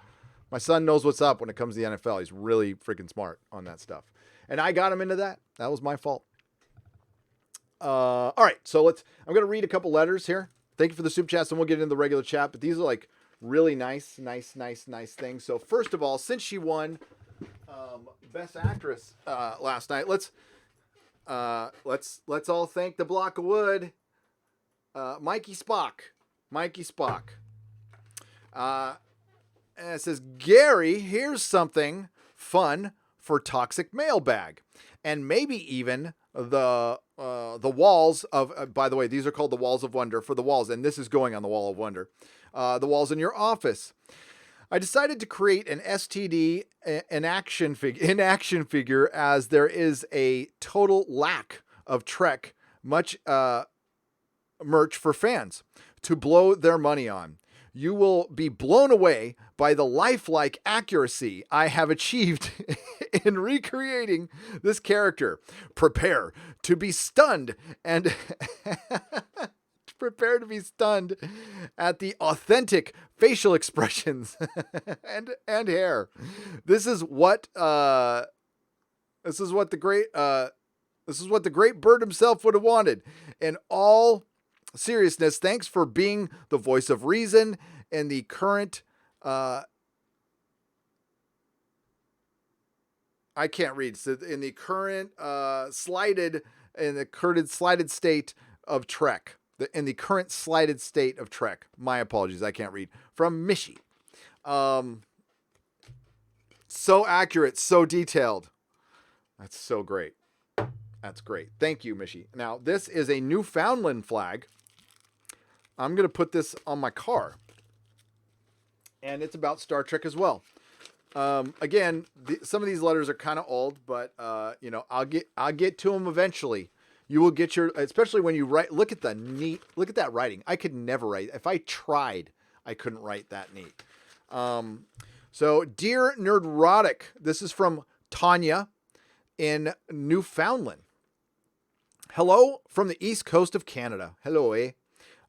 My son knows what's up when it comes to the NFL. He's really freaking smart on that stuff. And I got him into that. That was my fault. All right. So I'm going to read a couple letters here. Thank you for the soup chats, and we'll get into the regular chat. But these are like really nice things. So first of all, since she won Best Actress last night, let's all thank the block of wood. Mikey Spock. And it says, Gary, here's something fun for Toxic Mailbag. And maybe even the walls of, by the way, these are called the Walls of Wonder for the walls. And this is going on the Wall of Wonder. The walls in your office. I decided to create an STD in action figure as there is a total lack of Trek merch for fans to blow their money on. You will be blown away by the lifelike accuracy I have achieved in recreating this character. Prepare to be stunned at the authentic facial expressions and hair. This is what the great bird himself would have wanted. In all seriousness, thanks for being the voice of reason in the current I can't read. So in the current slighted state of Trek. in the current slighted state of Trek. My apologies, I can't read. From Mishy. So accurate, so detailed. That's so great. That's great. Thank you, Mishy. Now, this is a Newfoundland flag. I'm going to put this on my car. And it's about Star Trek as well. Again, some of these letters are kind of old, but I'll get to them eventually. You will get especially when you write. Look at that writing. I could never write. If I tried, I couldn't write that neat. So, dear Nerdrotic, this is from Tanya in Newfoundland. Hello from the east coast of Canada. Hello, eh?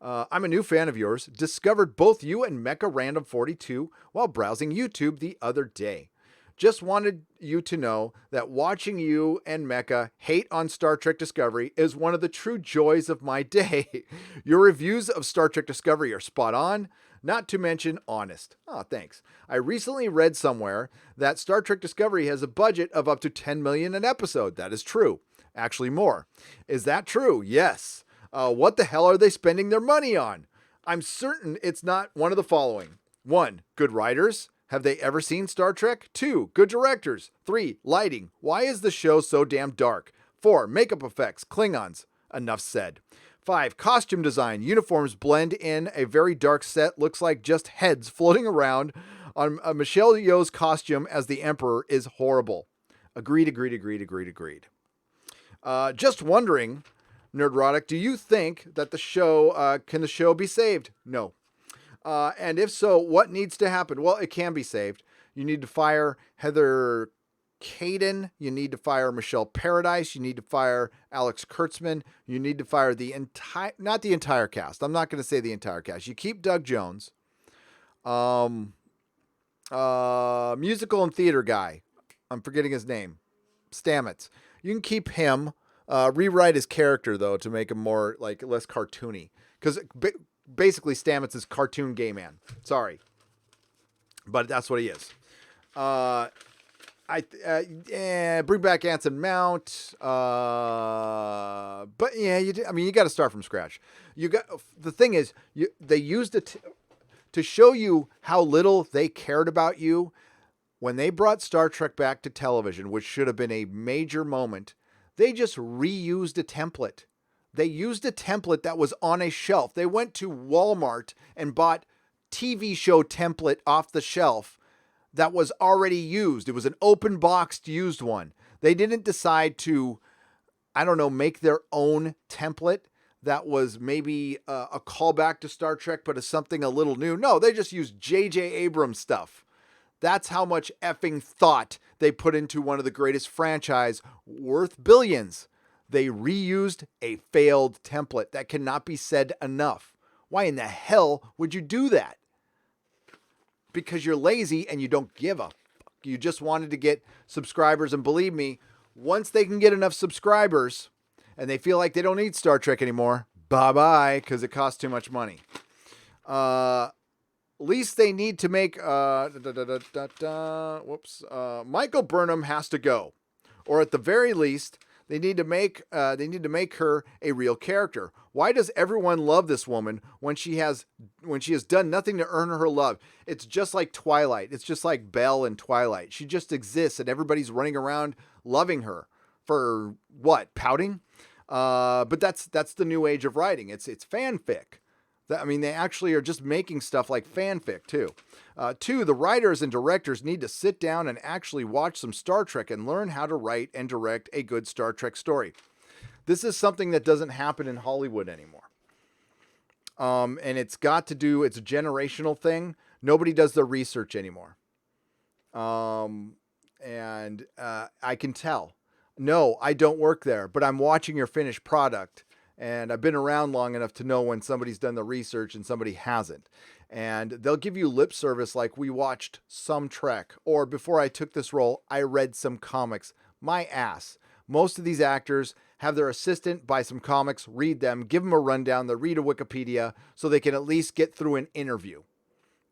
I'm a new fan of yours. Discovered both you and Mecha Random 42 while browsing YouTube the other day. Just wanted you to know that watching you and Mecha hate on Star Trek Discovery is one of the true joys of my day. Your reviews of Star Trek Discovery are spot on, not to mention honest. Oh, thanks. I recently read somewhere that Star Trek Discovery has a budget of up to $10 million an episode. That is true. Actually more. Is that true? Yes. What the hell are they spending their money on? I'm certain it's not one of the following. 1. Good writers. Have they ever seen Star Trek? 2. Good directors. 3. Lighting. Why is the show so damn dark? 4. Makeup effects. Klingons. Enough said. 5. Costume design. Uniforms blend in. A very dark set looks like just heads floating around on Michelle Yeoh's costume as the Emperor is horrible. Agreed. Just wondering, Nerdrotic, do you think that the show, can the show be saved? No. And if so, what needs to happen? Well, it can be saved. You need to fire Heather Caden. You need to fire Michelle Paradise. You need to fire Alex Kurtzman. You need to fire not the entire cast. I'm not going to say the entire cast. You keep Doug Jones. Musical and theater guy. I'm forgetting his name. Stamets. You can keep him. Rewrite his character, though, to make him more, less cartoony. Because basically Stamets is cartoon gay man. Sorry. But that's what he is. Bring back Anson Mount. But yeah, you got to start from scratch. The thing is, they used it to show you how little they cared about you. When they brought Star Trek back to television, which should have been a major moment, they just reused a template. They used a template that was on a shelf. They went to Walmart and bought TV show template off the shelf that was already used. It was an open boxed used one. They didn't decide to, make their own template that was maybe a callback to Star Trek, but is something a little new. No, they just used JJ Abrams stuff. That's how much effing thought they put into one of the greatest franchise worth billions. They reused a failed template. That cannot be said enough. Why in the hell would you do that? Because you're lazy and you don't give a fuck. You just wanted to get subscribers. And believe me, once they can get enough subscribers and they feel like they don't need Star Trek anymore, bye-bye, because it costs too much money. Least they need to make Michael Burnham has to go, or at the very least they need to make her a real character. Why does everyone love this woman when she has done nothing to earn her love? It's just like Twilight. It's just like Belle in Twilight. She just exists and everybody's running around loving her for what? Pouting? But that's the new age of writing. It's fanfic. They actually are just making stuff like fanfic, too. 2, the writers and directors need to sit down and actually watch some Star Trek and learn how to write and direct a good Star Trek story. This is something that doesn't happen in Hollywood anymore. And it's a generational thing. Nobody does the research anymore. And I can tell. No, I don't work there, but I'm watching your finished product. And I've been around long enough to know when somebody's done the research and somebody hasn't. And they'll give you lip service like we watched some Trek, or before I took this role, I read some comics. My ass. Most of these actors have their assistant buy some comics, read them, give them a rundown, they read a Wikipedia so they can at least get through an interview.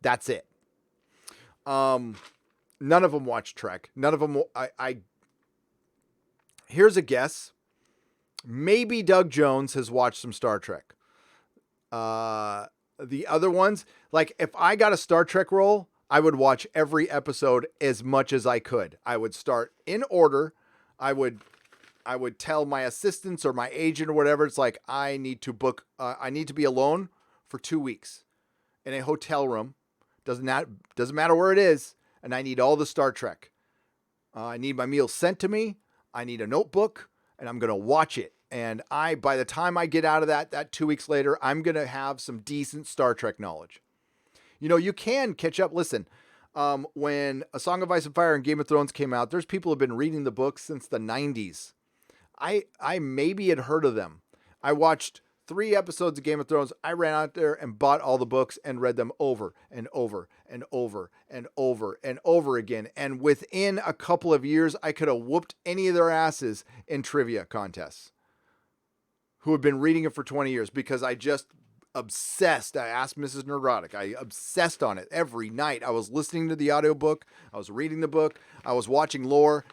That's it. None of them watch Trek. None of them. Here's a guess. Maybe Doug Jones has watched some Star Trek. The other ones, like if I got a Star Trek role, I would watch every episode as much as I could. I would start in order. I would tell my assistants or my agent or whatever, it's like, I need to book, I need to be alone for 2 weeks in a hotel room. Doesn't matter where it is. And I need all the Star Trek. I need my meals sent to me. I need a notebook and I'm going to watch it. And by the time I get out of that 2 weeks later, I'm going to have some decent Star Trek knowledge. You know, you can catch up. Listen, when A Song of Ice and Fire and Game of Thrones came out, there's people who have been reading the books since the 90s. I maybe had heard of them. I watched 3 episodes of Game of Thrones. I ran out there and bought all the books and read them over and over and over and over and over again. And within a couple of years, I could have whooped any of their asses in trivia contests who had been reading it for 20 years because I just obsessed. I asked Mrs. Nerdrotic. I obsessed on it every night. I was listening to the audiobook. I was reading the book. I was watching lore.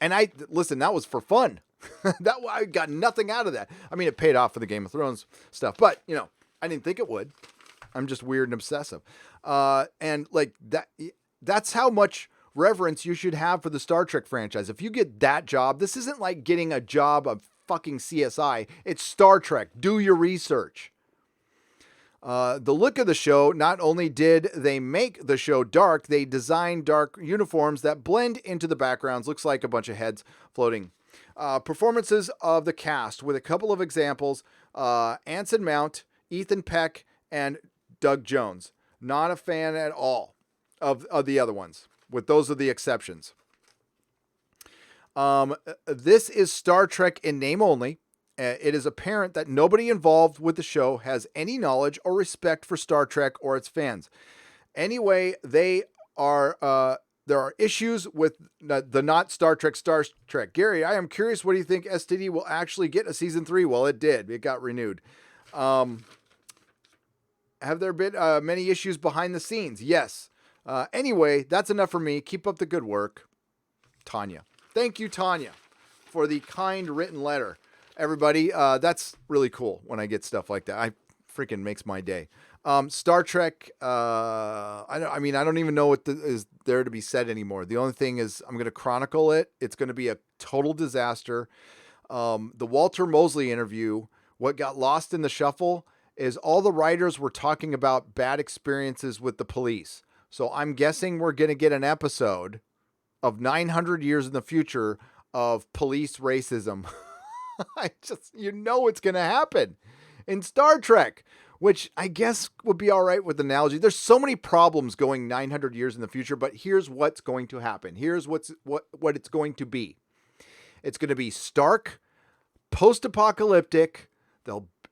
And listen, that was for fun. I got nothing out of that. I mean, it paid off for the Game of Thrones stuff, but you know, I didn't think it would. I'm just weird and obsessive. And like that's how much reverence you should have for the Star Trek franchise. If you get that job, this isn't like getting a job of fucking CSI. It's Star Trek. Do your research. The look of the show, not only did they make the show dark, they designed dark uniforms that blend into the backgrounds. Looks like a bunch of heads floating. Performances of the cast with a couple of examples. Anson Mount, Ethan Peck, and Doug Jones. Not a fan at all of the other ones, with those are the exceptions. This is Star Trek in name only. It is apparent that nobody involved with the show has any knowledge or respect for Star Trek or its fans. Anyway, there are issues with the not Star Trek. Gary, I am curious, what do you think STD will actually get a season 3? Well, it did. It got renewed. Have there been many issues behind the scenes? Yes. Anyway, that's enough for me. Keep up the good work. Tanya. Thank you, Tanya, for the kind written letter. Everybody, that's really cool when I get stuff like that. I freaking makes my day. Star Trek, I don't even know what is there to be said anymore. The only thing is I'm going to chronicle it. It's going to be a total disaster. The Walter Mosley interview, what got lost in the shuffle is all the writers were talking about bad experiences with the police. So I'm guessing we're going to get an episode of 900 years in the future of police racism. It's going to happen in Star Trek, which I guess would be all right with the analogy. There's so many problems going 900 years in the future, but here's what's going to happen. Here's what it's going to be. It's going to be stark, post-apocalyptic.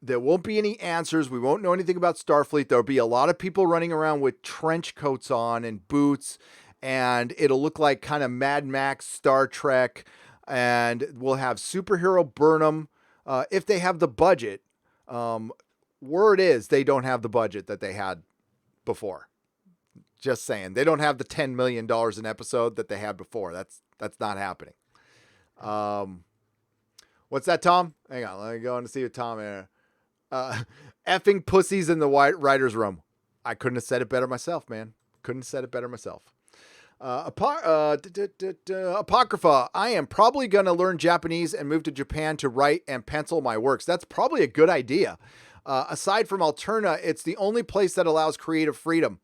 There won't be any answers. We won't know anything about Starfleet. There'll be a lot of people running around with trench coats on and boots, and it'll look like kind of Mad Max, Star Trek, and we'll have superhero Burnham if they have the budget. Word is they don't have the budget that they had before. Just saying. They don't have the $10 million an episode that they had before. That's not happening. What's that, Tom? Hang on. Let me go and see what Tom is. Effing pussies in the writer's room. I couldn't have said it better myself, man. Couldn't have said it better myself. Apocrypha. I am probably going to learn Japanese and move to Japan to write and pencil my works. That's probably a good idea. Aside from Alterna, it's the only place that allows creative freedom.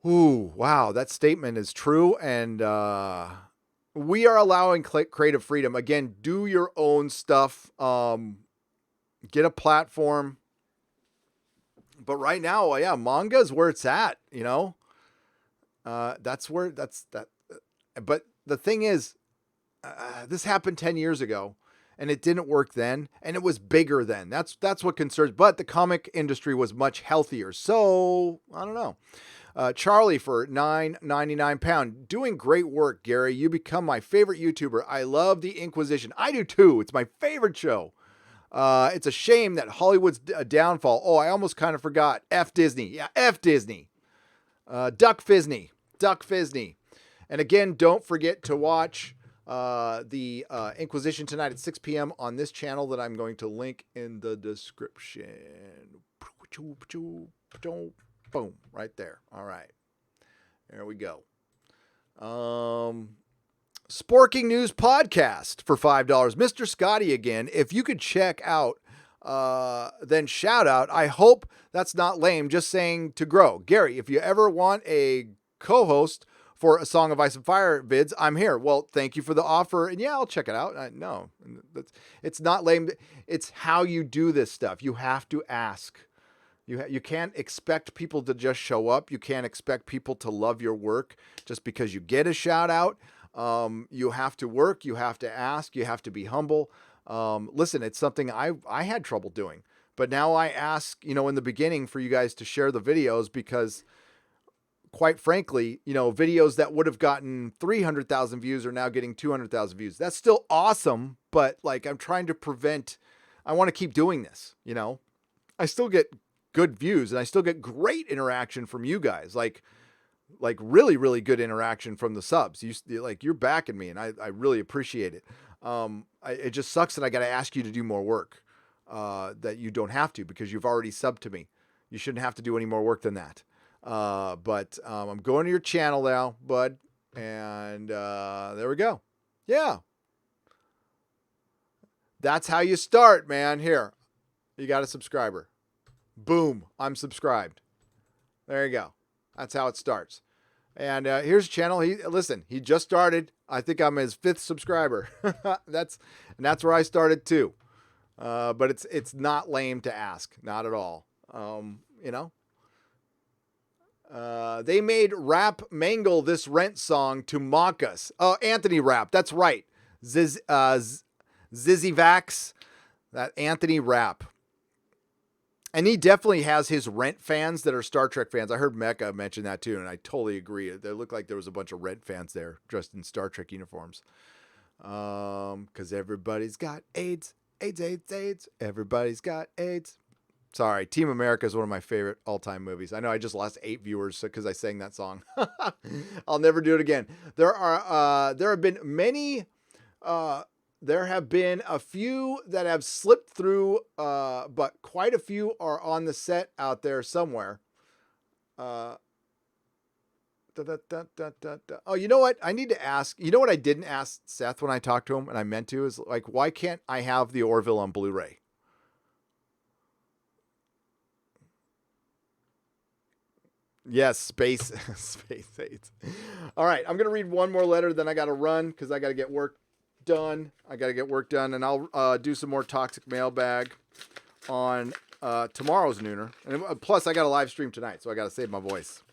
Ooh, wow. That statement is true. And we are allowing creative freedom. Again, do your own stuff. Get a platform. But right now, yeah, manga is where it's at, you know? But the thing is, this happened 10 years ago and it didn't work then. And it was bigger then. That's what concerns, but the comic industry was much healthier. So I don't know. Charlie for £9.99. Doing great work, Gary. You become my favorite YouTuber. I love the Inquisition. I do too. It's my favorite show. It's a shame that Hollywood's downfall. Oh, I almost kind of forgot. F Disney. Yeah, F Disney. Duck Fisney. And again, don't forget to watch the Inquisition tonight at 6 p.m. on this channel that I'm going to link in the description. Boom, right there. All right. There we go. Sporking News Podcast for $5. Mr. Scotty again. If you could check out, then shout out. I hope that's not lame, just saying to grow. Gary, if you ever want a co-host for a Song of Ice and Fire vids, I'm here. Well, thank you for the offer. And yeah, I'll check it out. No, it's not lame. It's how you do this stuff. You have to ask. You can't expect people to just show up. You can't expect people to love your work just because you get a shout out. You have to work. You have to ask. You have to be humble. Listen, it's something I had trouble doing. But now I ask, in the beginning for you guys to share the videos because, quite frankly, videos that would have gotten 300,000 views are now getting 200,000 views. That's still awesome, but I'm trying to I want to keep doing this, I still get good views and I still get great interaction from you guys. Like really, really good interaction from the subs. You're backing me and I really appreciate it. It just sucks that I got to ask you to do more work, that you don't have to because you've already subbed to me. You shouldn't have to do any more work than that. But I'm going to your channel now, bud. And there we go. Yeah. That's how you start, man. Here, you got a subscriber. Boom. I'm subscribed. There you go. That's how it starts. And here's a channel. He just started. I think I'm his 5th subscriber. That's where I started too. But it's not lame to ask. Not at all. They made Rap Mangle this Rent song to mock us. Oh, Anthony Rap. That's right. Zizzy Vax. That Anthony Rap. And he definitely has his Rent fans that are Star Trek fans. I heard Mecca mention that too, and I totally agree. It looked like there was a bunch of Rent fans there dressed in Star Trek uniforms. Because everybody's got AIDS. AIDS. Everybody's got AIDS. Sorry, Team America is one of my favorite all-time movies. I know I just lost 8 viewers because I sang that song. I'll never do it again. There have been many... There have been a few that have slipped through, but quite a few are on the set out there somewhere. Oh, you know what? I need to ask. You know what I didn't ask Seth when I talked to him, and I meant to, is why can't I have the Orville on Blu-ray? Yes, space AIDS. All right, I'm going to read one more letter, then I got to run because I got to get work done. And I'll do some more toxic mailbag on tomorrow's Nooner. And plus, I got a live stream tonight, so I got to save my voice.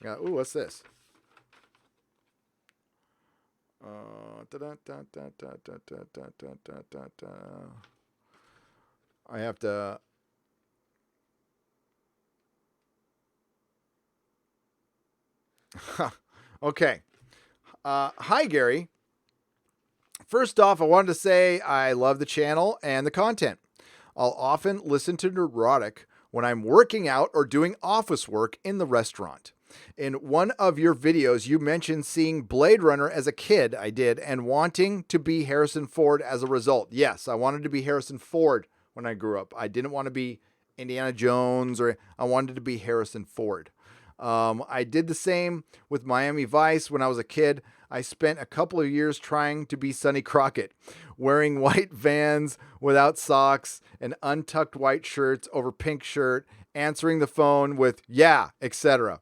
Ooh, what's this? I have to... Okay. Hi, Gary. First off, I wanted to say I love the channel and the content. I'll often listen to Nerdrotic when I'm working out or doing office work in the restaurant. In one of your videos, you mentioned seeing Blade Runner as a kid. I did, and wanting to be Harrison Ford as a result. Yes, I wanted to be Harrison Ford when I grew up. I didn't want to be Indiana Jones, or I wanted to be Harrison Ford. I did the same with Miami Vice when I was a kid. I spent a couple of years trying to be Sonny Crockett, wearing white Vans without socks and untucked white shirts over pink shirt, answering the phone with, yeah, etc.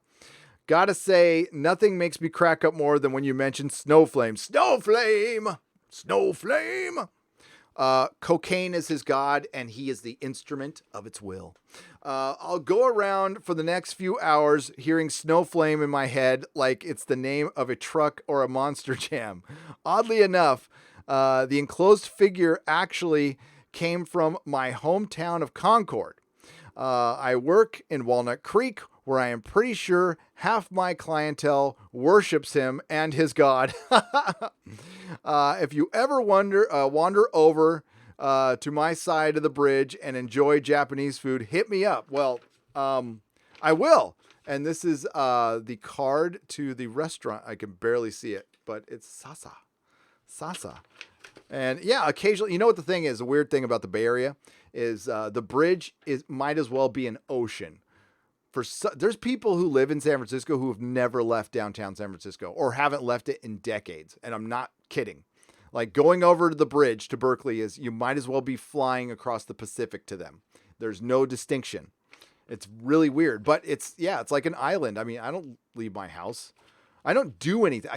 Gotta say, nothing makes me crack up more than when you mention Snowflame. Snowflame! Snowflame! Cocaine is his god, and he is the instrument of its will. I'll go around for the next few hours hearing Snowflame in my head like it's the name of a truck or a Monster Jam. Oddly enough, the enclosed figure actually came from my hometown of Concord. I work in Walnut Creek, where I am pretty sure half my clientele worships him and his god. If you ever wander over to my side of the bridge and enjoy Japanese food, hit me up. Well, I will. And this is the card to the restaurant. I can barely see it, but it's Sasa. Sasa. And yeah, occasionally, you know what the thing is? The weird thing about the Bay Area is the bridge might as well be an ocean. There's people who live in San Francisco who have never left downtown San Francisco or haven't left it in decades. And I'm not kidding. Like going over to the bridge to Berkeley you might as well be flying across the Pacific to them. There's no distinction. It's really weird, but it's like an island. I mean, I don't leave my house. I don't do anything.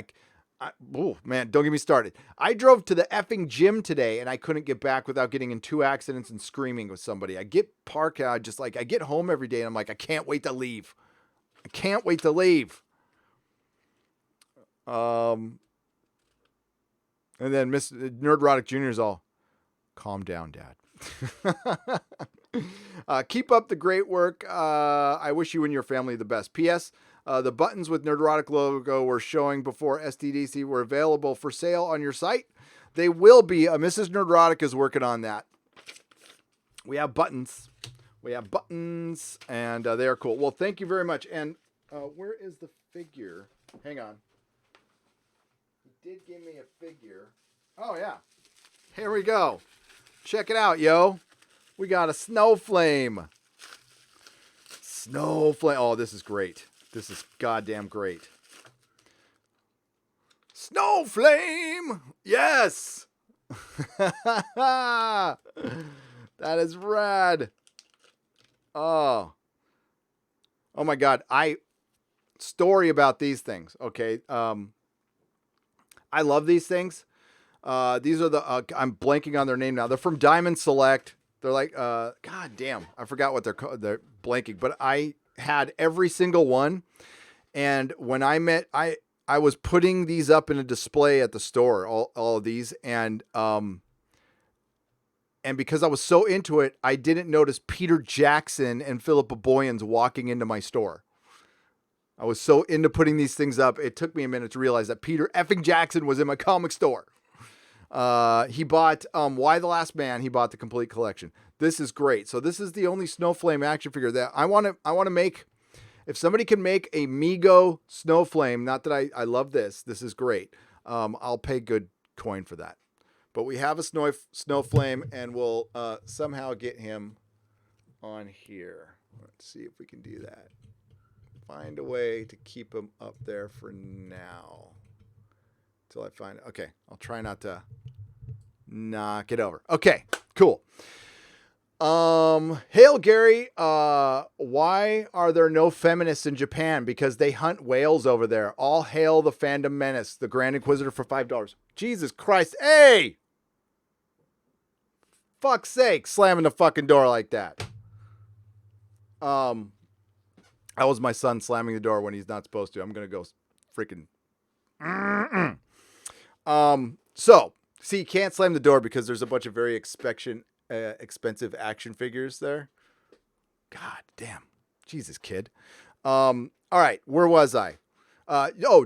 Oh man, don't get me started. I drove to the effing gym today and I couldn't get back without getting in 2 accidents and screaming with somebody. I get parked and I get home every day and I'm like, I can't wait to leave. I can't wait to leave. And then Miss Nerdrotic Jr. is all, calm down, Dad. Keep up the great work. I wish you and your family the best. P.S. The buttons with Nerdrotic logo were showing before STDC were available for sale on your site. They will be. Mrs. Nerdrotic is working on that. We have buttons. And they are cool. Well, thank you very much. And where is the figure? Hang on. He did give me a figure. Oh, yeah. Here we go. Check it out, yo. We got a snow flame. Oh, this is great. This is goddamn great. Snow flame. Yes. That is rad. Oh my God. Story about these things. Okay. I love these things. These are I'm blanking on their name now. They're from Diamond Select. They're like, God damn, I forgot what they're called. They're blanking, but I had every single one. And when I was putting these up in a display at the store, all of these. And because I was so into it, I didn't notice Peter Jackson and Philippa Boyens walking into my store. I was so into putting these things up. It took me a minute to realize that Peter effing Jackson was in my comic store. He bought Y the Last Man. He bought the complete collection. This is great. So this is the only Snowflame action figure that I want to make. If somebody can make a Mego Snowflame, not that I love this. This is great. I'll pay good coin for that. But we have a Snowflame, and we'll somehow get him on here. Let's see if we can do that. Find a way to keep him up there for now. Till I find it. Okay, I'll try not to knock it over. Okay, cool. Hail Gary, why are there no feminists in Japan? Because they hunt whales over there. All hail the fandom menace, the Grand Inquisitor for $5. Jesus Christ. Hey! Fuck's sake, slamming the fucking door like that. That was my son slamming the door when he's not supposed to. I'm gonna go freaking. So see, you can't slam the door because there's a bunch of very expensive action figures there. God damn. Jesus, kid. All right. Where was I?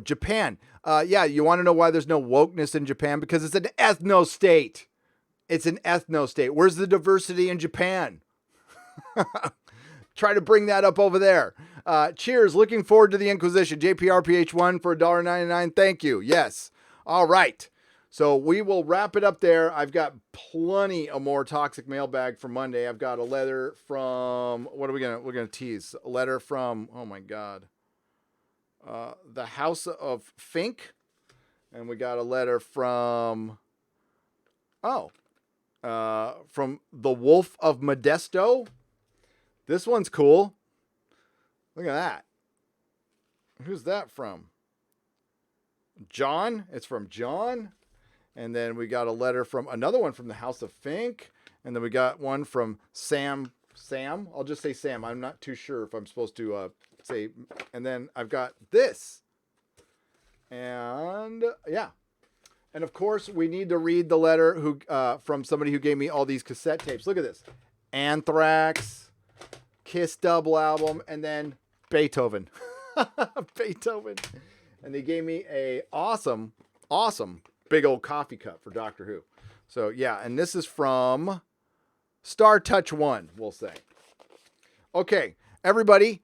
Japan. Yeah. You want to know why there's no wokeness in Japan? Because it's an ethno state. It's an ethno state. Where's the diversity in Japan? Try to bring that up over there. Cheers. Looking forward to the Inquisition. JPRPH1 for $1.99. Thank you. Yes. All right. So we will wrap it up there. I've got plenty of more toxic mailbag for Monday. I've got a letter from, what are we're going to tease? A letter from, oh my God. The House of Fink. And we got a letter from, from the Wolf of Modesto. This one's cool. Look at that. Who's that from? John. It's from John. And then we got a letter from another one from the House of Fink. And then we got one from Sam. I'll just say Sam. I'm not too sure if I'm supposed to say. And then I've got this. And yeah. And of course, we need to read the letter from somebody who gave me all these cassette tapes. Look at this. Anthrax, Kiss double album, and then Beethoven. Beethoven. And they gave me a awesome big old coffee cup for Doctor Who. So yeah, and this is from Star Touch 1, we'll say. Okay, everybody,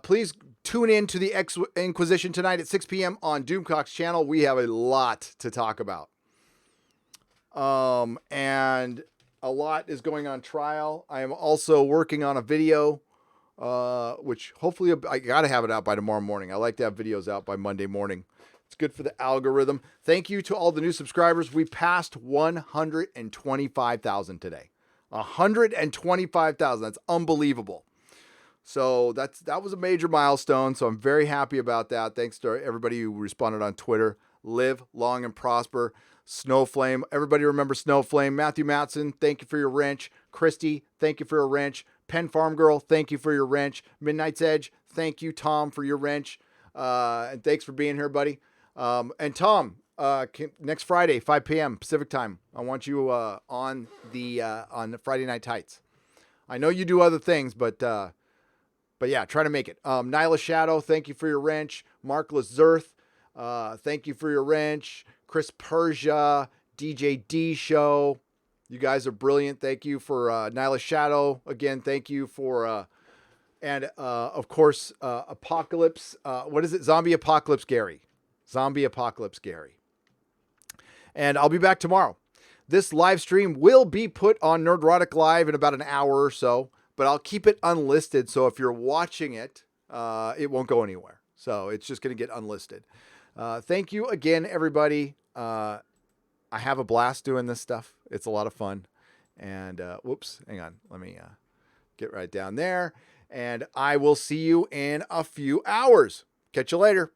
please tune in to the Inquisition tonight at 6 p.m. on Doomcock's channel. We have a lot to talk about. And a lot is going on trial. I am also working on a video, which hopefully I got to have it out by tomorrow morning. I like to have videos out by Monday morning. It's good for the algorithm. Thank you to all the new subscribers. We passed 125,000 today. 125,000. That's unbelievable. So that was a major milestone. So I'm very happy about that. Thanks to everybody who responded on Twitter. Live long and prosper. Snowflame. Everybody remember Snowflame. Matthew Matson, thank you for your wrench. Christy, thank you for your wrench. Penn Farm Girl, thank you for your wrench. Midnight's Edge, thank you, Tom, for your wrench. And thanks for being here, buddy. And Tom, next Friday, 5 p.m. Pacific time, I want you on the Friday Night Tights. I know you do other things, but yeah, try to make it. Nyla Shadow, thank you for your wrench. Mark Lazurth, thank you for your wrench. Chris Persia, DJ D Show, you guys are brilliant. Thank you for Nyla Shadow. Again, thank you for, and of course, Apocalypse. What is it? Zombie Apocalypse Gary. Zombie Apocalypse Gary. And I'll be back tomorrow. This live stream will be put on Nerdrotic Live in about an hour or so, but I'll keep it unlisted. So if you're watching it, it won't go anywhere. So it's just going to get unlisted. Thank you again, everybody. I have a blast doing this stuff. It's a lot of fun. And whoops, hang on. Let me get right down there. And I will see you in a few hours. Catch you later.